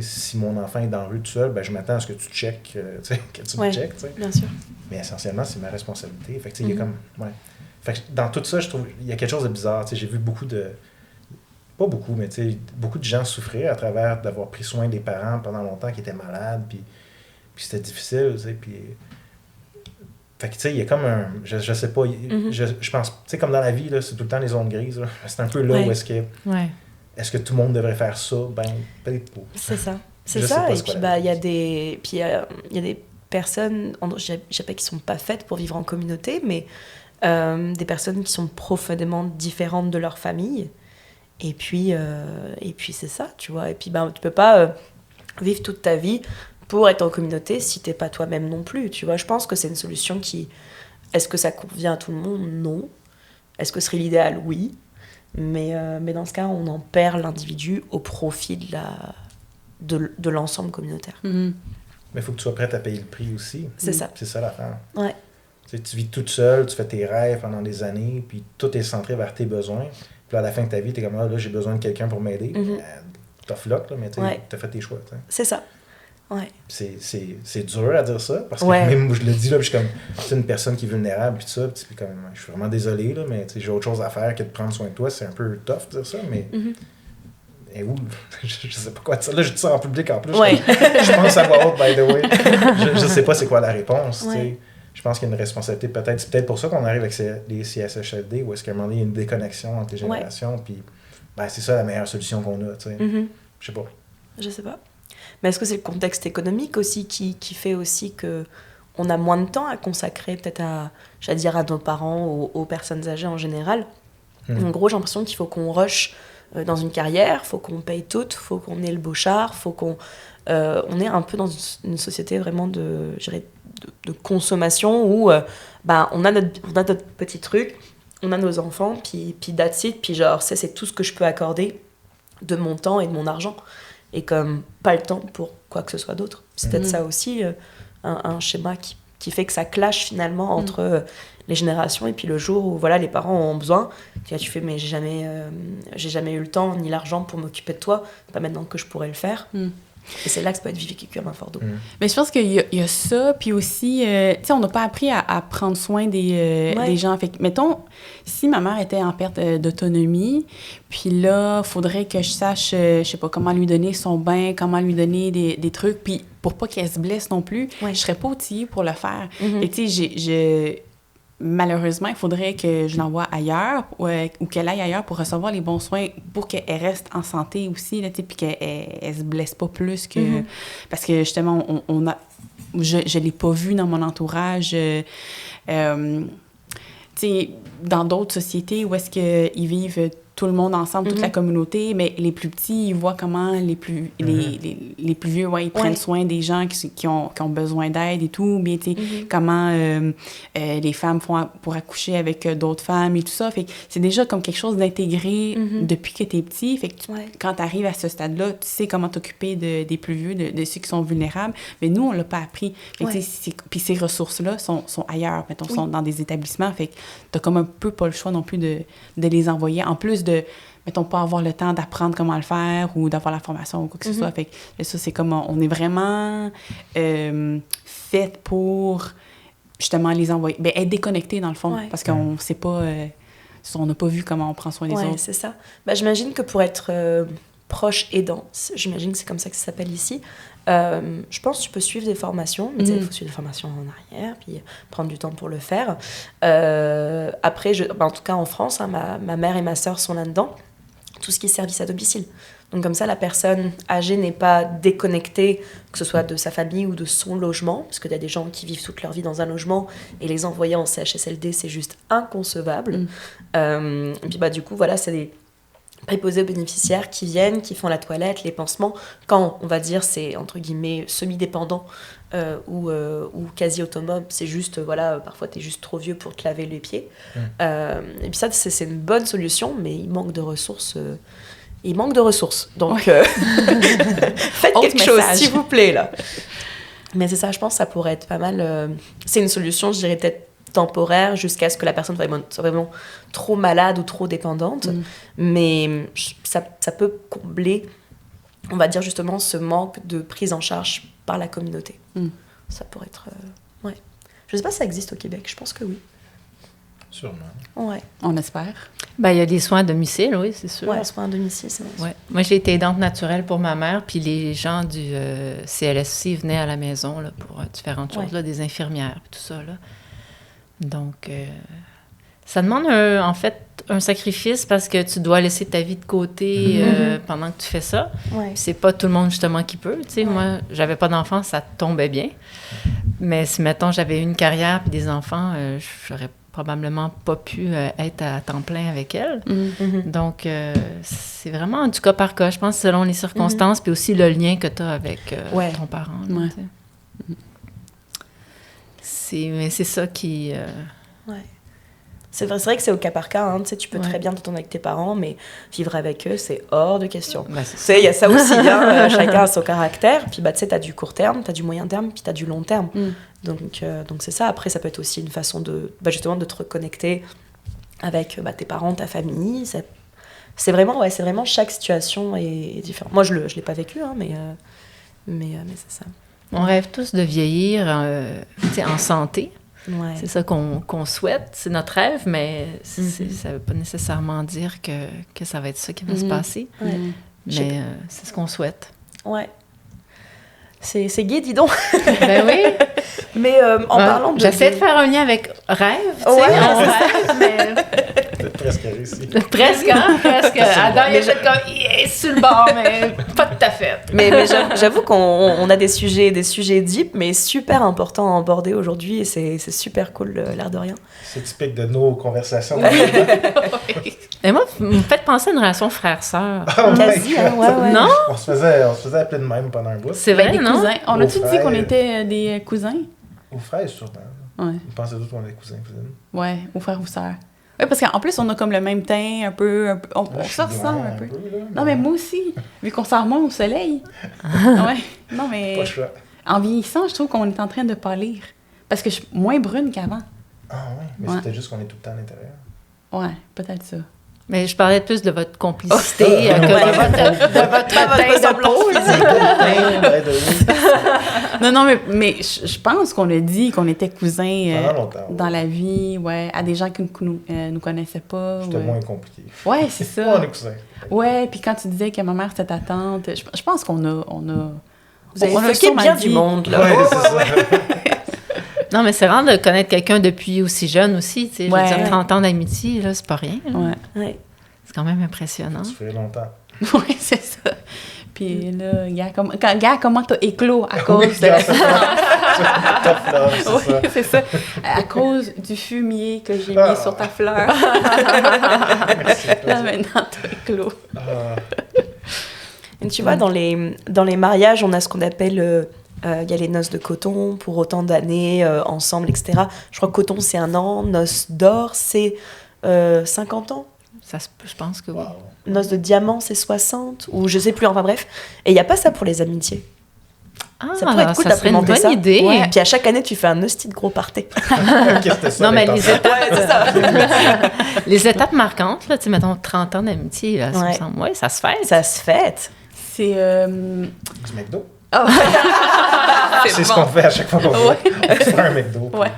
Si mon enfant est dans la rue tout seul, je m'attends à ce que tu checkes, que tu me checkes. Bien sûr. Mais essentiellement, c'est ma responsabilité. Fait que, il y a comme... Ouais. Fait que dans tout ça, je trouve il y a quelque chose de bizarre. J'ai vu beaucoup de... Pas beaucoup, mais beaucoup de gens souffrir à travers d'avoir pris soin des parents pendant longtemps qui étaient malades, puis c'était difficile, puis... Fait que, il y a comme un... Je sais pas, je pense... comme dans la vie, là, c'est tout le temps les zones grises. Là. C'est un peu là où est-ce que... Ouais. Est-ce que tout le monde devrait faire ça? Peut-être pas. C'est ça. C'est ça. Et puis, il y a des... Puis, il y a des personnes, je sais pas qui sont pas faites pour vivre en communauté, mais des personnes qui sont profondément différentes de leur famille. Et puis c'est ça, tu vois. Et puis, tu peux pas vivre toute ta vie pour être en communauté si t'es pas toi-même non plus, tu vois. Je pense que c'est une solution qui... Est-ce que ça convient à tout le monde? Non. Est-ce que ce serait l'idéal? Oui. Mais dans ce cas, on en perd l'individu au profit de l'ensemble communautaire. Mm-hmm. Mais il faut que tu sois prête à payer le prix aussi. C'est ça. C'est ça l'affaire. Ouais. Tu vis toute seule, tu fais tes rêves pendant des années, puis tout est centré vers tes besoins. Puis à la fin de ta vie, tu es comme, là, j'ai besoin de quelqu'un pour m'aider. Tough luck, là, mais tu as fait tes choix. T'sais. C'est ça. Ouais. C'est dur à dire ça, parce que même moi, je le dis, là, puis je suis comme, c'est une personne qui est vulnérable, puis tout ça, puis comme, je suis vraiment désolé, là, mais j'ai autre chose à faire que de prendre soin de toi. C'est un peu tough de dire ça, mais... Et où? Je sais pas quoi dire ça. Là, je dis ça en public en plus. Ouais. Je pense à voix haute, by the way. Je sais pas c'est quoi la réponse. Ouais. Je pense qu'il y a une responsabilité. C'est peut-être pour ça qu'on arrive avec les CSHLD, où est-ce qu'à un moment donné, il y a une déconnexion entre les générations. Puis c'est ça la meilleure solution qu'on a. Je sais pas. Je sais pas. Mais est-ce que c'est le contexte économique aussi qui fait aussi que on a moins de temps à consacrer peut-être à nos parents, aux personnes âgées en général? En gros, j'ai l'impression qu'il faut qu'on rush dans une carrière, faut qu'on paye tout, faut qu'on ait le beau char, faut qu'on... on est un peu dans une société vraiment de consommation où on a notre petit truc, on a nos enfants, puis that's it, puis genre c'est tout ce que je peux accorder de mon temps et de mon argent. Et comme pas le temps pour quoi que ce soit d'autre. C'est peut-être ça aussi, un schéma qui fait que ça clash finalement entre les générations et puis le jour où voilà, les parents ont besoin. Tu fais, mais j'ai jamais eu le temps ni l'argent pour m'occuper de toi. C'est pas maintenant que je pourrais le faire. Et c'est là que ça peut être vécu comme un fardeau. Mais je pense qu'il y a ça, puis aussi, tu sais, on n'a pas appris à prendre soin des gens. Fait que, mettons, si ma mère était en perte d'autonomie, puis là, il faudrait que je sache, je sais pas, comment lui donner son bain, comment lui donner des trucs, puis pour pas qu'elle se blesse non plus, je serais pas outillée pour le faire. Et tu sais, malheureusement, il faudrait que je l'envoie ailleurs ou qu'elle aille ailleurs pour recevoir les bons soins pour qu'elle reste en santé aussi, là, puis qu'elle se blesse pas plus que... Parce que, justement, je l'ai pas vu dans mon entourage. Tu sais, dans d'autres sociétés où est-ce qu'ils vivent tout le monde ensemble, toute la communauté, mais les plus petits, ils voient comment les plus vieux, ils prennent soin des gens qui ont besoin d'aide et tout, mais tu sais, comment les femmes font pour accoucher avec d'autres femmes et tout ça. Fait que c'est déjà comme quelque chose d'intégré depuis que t'es petit. Fait que quand t'arrives à ce stade-là, tu sais comment t'occuper des plus vieux, de ceux qui sont vulnérables. Mais nous, on l'a pas appris. Puis ces ressources-là sont ailleurs, mettons, sont dans des établissements. Fait que t'as comme un peu pas le choix non plus de les envoyer. En plus de, mettons, pas avoir le temps d'apprendre comment le faire ou d'avoir la formation ou quoi que ce soit. Fait que ça, c'est comme, on est vraiment fait pour... justement les envoyer. Ben, être déconnecté, dans le fond, parce qu'on ne sait pas... on n'a pas vu comment on prend soin des autres. C'est ça. J'imagine que pour être proche aidant, j'imagine que c'est comme ça que ça s'appelle ici, je pense que tu peux suivre des formations, mais il faut suivre des formations en arrière, puis prendre du temps pour le faire. Après, en tout cas en France, hein, ma mère et ma sœur sont là-dedans, tout ce qui est service à domicile. Donc comme ça, la personne âgée n'est pas déconnectée, que ce soit de sa famille ou de son logement, parce qu'il y a des gens qui vivent toute leur vie dans un logement, et les envoyer en CHSLD, c'est juste inconcevable. Et puis du coup, voilà, c'est des préposés aux bénéficiaires qui viennent, qui font la toilette, les pansements, quand on va dire c'est entre guillemets semi-dépendant ou quasi autonome, c'est juste, parfois t'es juste trop vieux pour te laver les pieds. Et puis ça, c'est une bonne solution, mais il manque de ressources. Donc faites quelque chose, s'il vous plaît, là. Mais c'est ça, je pense que ça pourrait être pas mal. C'est une solution, je dirais peut-être temporaire, jusqu'à ce que la personne soit vraiment trop malade ou trop dépendante. Mais ça peut combler, on va dire justement, ce manque de prise en charge par la communauté. Ça pourrait être... ouais. Je sais pas si ça existe au Québec, je pense que oui. Sûrement. Ouais. On espère. Il y a des soins à domicile, oui, c'est sûr. Ouais, soins à domicile, c'est vrai. Ouais. Moi, j'ai été aidante naturelle pour ma mère, puis les gens du CLSC venaient à la maison là, pour différentes choses, là, des infirmières, tout ça. Là. Donc, ça demande en fait un sacrifice parce que tu dois laisser ta vie de côté pendant que tu fais ça. Ouais. C'est pas tout le monde justement qui peut. Tu sais, moi, j'avais pas d'enfants, ça tombait bien. Mais si, mettons, j'avais eu une carrière puis des enfants, j'aurais probablement pas pu être à temps plein avec elle. Donc, c'est vraiment du cas par cas, je pense, selon les circonstances, puis aussi le lien que tu as avec ton parent. Là, mais c'est ça qui... C'est vrai que c'est au cas par cas. Hein, tu peux très bien t'entendre avec tes parents, mais vivre avec eux, c'est hors de question. Il y a ça aussi. Hein, chacun a son caractère. Puis tu as du court terme, tu as du moyen terme, puis tu as du long terme. Donc c'est ça. Après, ça peut être aussi une façon de, justement, de te reconnecter avec tes parents, ta famille. C'est vraiment chaque situation est différente. Moi, je l'ai pas vécu, hein, mais c'est ça. On rêve tous de vieillir en santé. Ouais. C'est ça qu'on souhaite, c'est notre rêve, mais ça ne veut pas nécessairement dire que ça va être ça qui va se passer. Mais c'est ce qu'on souhaite. Ouais. C'est gai, dis donc. Ben oui. Mais en parlant de... J'essaie de faire un lien avec rêve, tu sais, on rêve, mais... Peut-être presque réussi. Presque, hein? Presque. Adam, il est comme, sur le bord, mais pas tout à fait. Mais j'avoue qu'on a des sujets deep, mais super importants à aborder aujourd'hui, et c'est super cool, l'air de rien. C'est typique de nos conversations. Et moi, vous me faites penser à une relation frère-sœur. Quasi, hein, ouais. Non? On se faisait appeler de même pendant un bout. C'est vrai, non? Cousins. On a-tu dit qu'on était des cousins? Aux frères, sûrement. Ouais. Ils pensaient tous qu'on était cousins, cousines. Ouais, aux frères ou sœurs. Oui, parce qu'en plus, on a comme le même teint, un peu on se ressemble un peu. Là, non, mais moi aussi, vu qu'on sort moins au soleil. Ouais. Non, mais pas le choix. En vieillissant, je trouve qu'on est en train de pâlir. Parce que je suis moins brune qu'avant. Ah oui, mais c'est peut-être juste qu'on est tout le temps à l'intérieur. Ouais, peut-être ça. Mais je parlais plus de votre complicité que de votre teint de peau. Non, mais je pense qu'on a dit qu'on était cousins dans la vie, à des gens qui nous connaissaient pas. C'était moins compliqué. Ouais, c'est ça. On est cousins. Ouais, puis quand tu disais que ma mère c'était ta tante, je pense qu'on a... Vous avez fucké bien du monde, là. Ouais, c'est ça. Non, mais c'est rare de connaître quelqu'un depuis aussi jeune aussi, tu sais. Je veux dire, 30 ans d'amitié, là, c'est pas rien. Ouais. C'est quand même impressionnant. Ça fait longtemps. Oui, c'est ça. Puis là, comment t'as éclos à cause de... Oui, c'est ça. À cause du fumier que j'ai mis sur ta fleur. Là, maintenant, t'as éclos. Et tu vois, dans les mariages, on a ce qu'on appelle... il y a les noces de coton pour autant d'années ensemble, etc. Je crois que coton, c'est 1 an. Noces d'or, c'est 50 ans. Ça se peut, je pense que oui. Wow. Noces de diamant, c'est 60. Ou je sais plus, enfin bref. Et il n'y a pas ça pour les amitiés. Ça pourrait être cool ça serait une bonne ça. idée. Ouais. Puis à chaque année, tu fais un hostie de gros party. Non, mais les étapes... c'est ça. Les étapes marquantes, là, tu sais, mettons 30 ans d'amitié, là, ça me semble... Oui, ça se fête. Ça se fête. C'est... Du McDo? Oh. C'est ce qu'on fait à chaque fois qu'on va. On se fait un McDo. Ouais.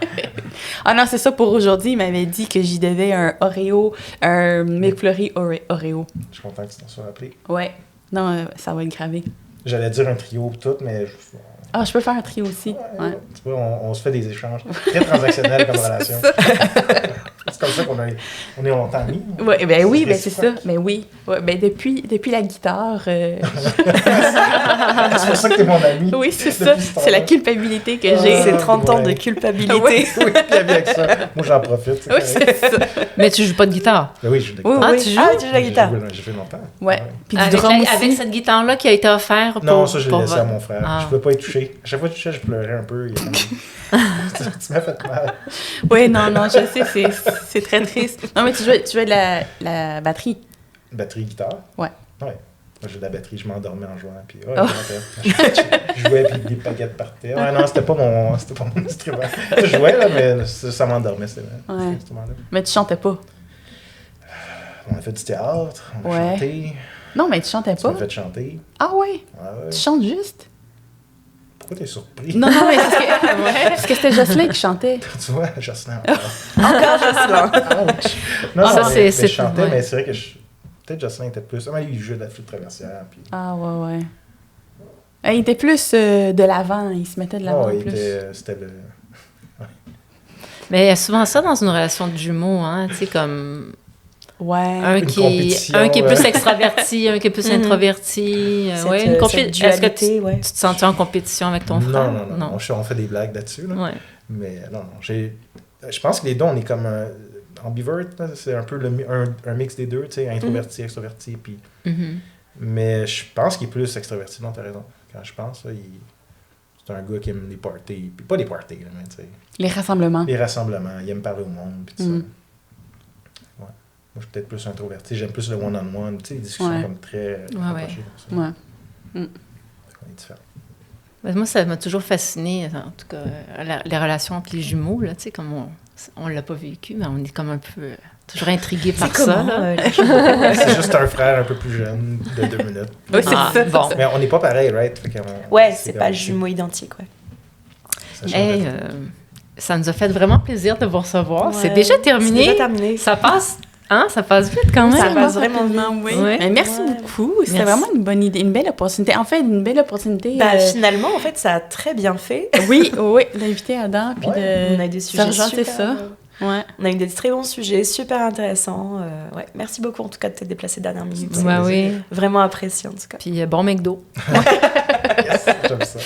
Ah non, c'est ça pour aujourd'hui. Il m'avait dit que j'y devais un Oreo, un McFlurry Oreo. Je suis content que tu t'en sois rappelé. Ouais. Non, ça va être gravé. J'allais dire un trio tout, mais... Ah, je peux faire un trio aussi. Ouais. Tu vois, on se fait des échanges. Très transactionnels comme relation. C'est comme ça on est longtemps amis. Ouais, ben oui, ben c'est ça. Ben oui. Ouais, ben depuis la guitare. C'est pour ça que t'es mon ami. Oui, c'est ça. C'est la culpabilité que j'ai. C'est 30 ans de culpabilité. Oui, Oui, puis avec ça, moi j'en profite. oui, c'est ça. Mais tu joues pas de guitare? Ben oui, je joue de Oui, guitare. oui. Tu joues? Ah, tu joues la guitare. J'ai fait longtemps. Ouais. Puis du Avec, drum aussi. avec cette guitare-là qui a été offerte pour... Non, ça, je l'ai pour laissé à mon frère. Ah. Je pouvais pas y toucher. À chaque fois que je touchais, je pleurais un peu. Tu m'as fait mal. Oui, non, je sais, c'est très triste. Non, mais tu jouais de la batterie. Batterie, guitare? Ouais. Ouais. Moi, j'ai de la batterie, je m'endormais en jouant. Puis, je jouais, puis des paquettes partaient. Ouais, non, c'était pas mon instrument. Je jouais, là, mais ça m'endormait, cet instrument-là. Mais tu chantais pas. On a fait du théâtre, on a Ouais. chanté. Non, mais tu chantais Tu pas. m'as fait chanter. Ah ouais? Ouais. Tu chantes juste? Pourquoi t'es surpris? Non, mais parce que c'était Jocelyn qui chantait. Tu vois, Jocelyn. Encore Jocelyn. Ouch. Non, Ça, mais c'est je chantais, ouais. mais c'est vrai que peut-être Jocelyn était plus... Ah, mais lui, il jouait de la flûte traversière. Puis... Ah ouais. Il était plus de l'avant, il se mettait de l'avant plus. C'était le... Mais il y a souvent ça dans une relation de jumeaux, hein, tu sais, comme... Ouais. Un Une qui compétition, est plus extraverti, un qui est plus introverti. Ouais, une cette Est-ce que dualité, ouais. tu te sens en compétition avec ton frère? Non. On fait des blagues là-dessus. Là. Ouais. Mais non. Je pense que les deux, on est comme ambivert. Là. C'est un peu un mix des deux, tu sais, introverti, extraverti. Puis... Mhm. Mais je pense qu'il est plus extraverti. Non, t'as raison. Quand je pense, là, c'est un gars qui aime les parties. Puis pas les parties, là, mais tu sais. Les rassemblements. Les rassemblements. Il aime parler au monde. Puis tout ça. Moi, je suis peut-être plus introverti. J'aime plus le one-on-one. Tu sais, les discussions comme très rapprochées. Ouais. On est différents. Ben, moi, ça m'a toujours fasciné, en tout cas, les relations entre les jumeaux, là, tu sais, comme on l'a pas vécu, mais on est comme un peu toujours intrigué par ça, là. C'est juste un frère un peu plus jeune de 2 minutes. Oui, c'est ça. Bon. Mais on n'est pas pareil, right? Ouais, c'est pas jumeaux identiques, ouais. Ça change Hey, de fait. ça nous a fait vraiment plaisir de vous recevoir. Ouais, C'est déjà terminé. C'est déjà terminé. Ça passe, ça passe vite quand même. Ça passe vraiment bien. Oui. Ouais. Mais merci beaucoup. C'était vraiment une bonne idée, une belle opportunité. En fait, une belle opportunité. Finalement, en fait, ça a très bien fait. Oui, d'inviter Adam, puis On a eu des sujets rejanter super. ça. Ouais. On a eu des très bons sujets, super intéressants. Ouais, merci beaucoup en tout cas de t'être déplacé dernière minute. Ouais, oui. Vraiment apprécié en tout cas. Puis bon McDo. Yes, j'aime ça.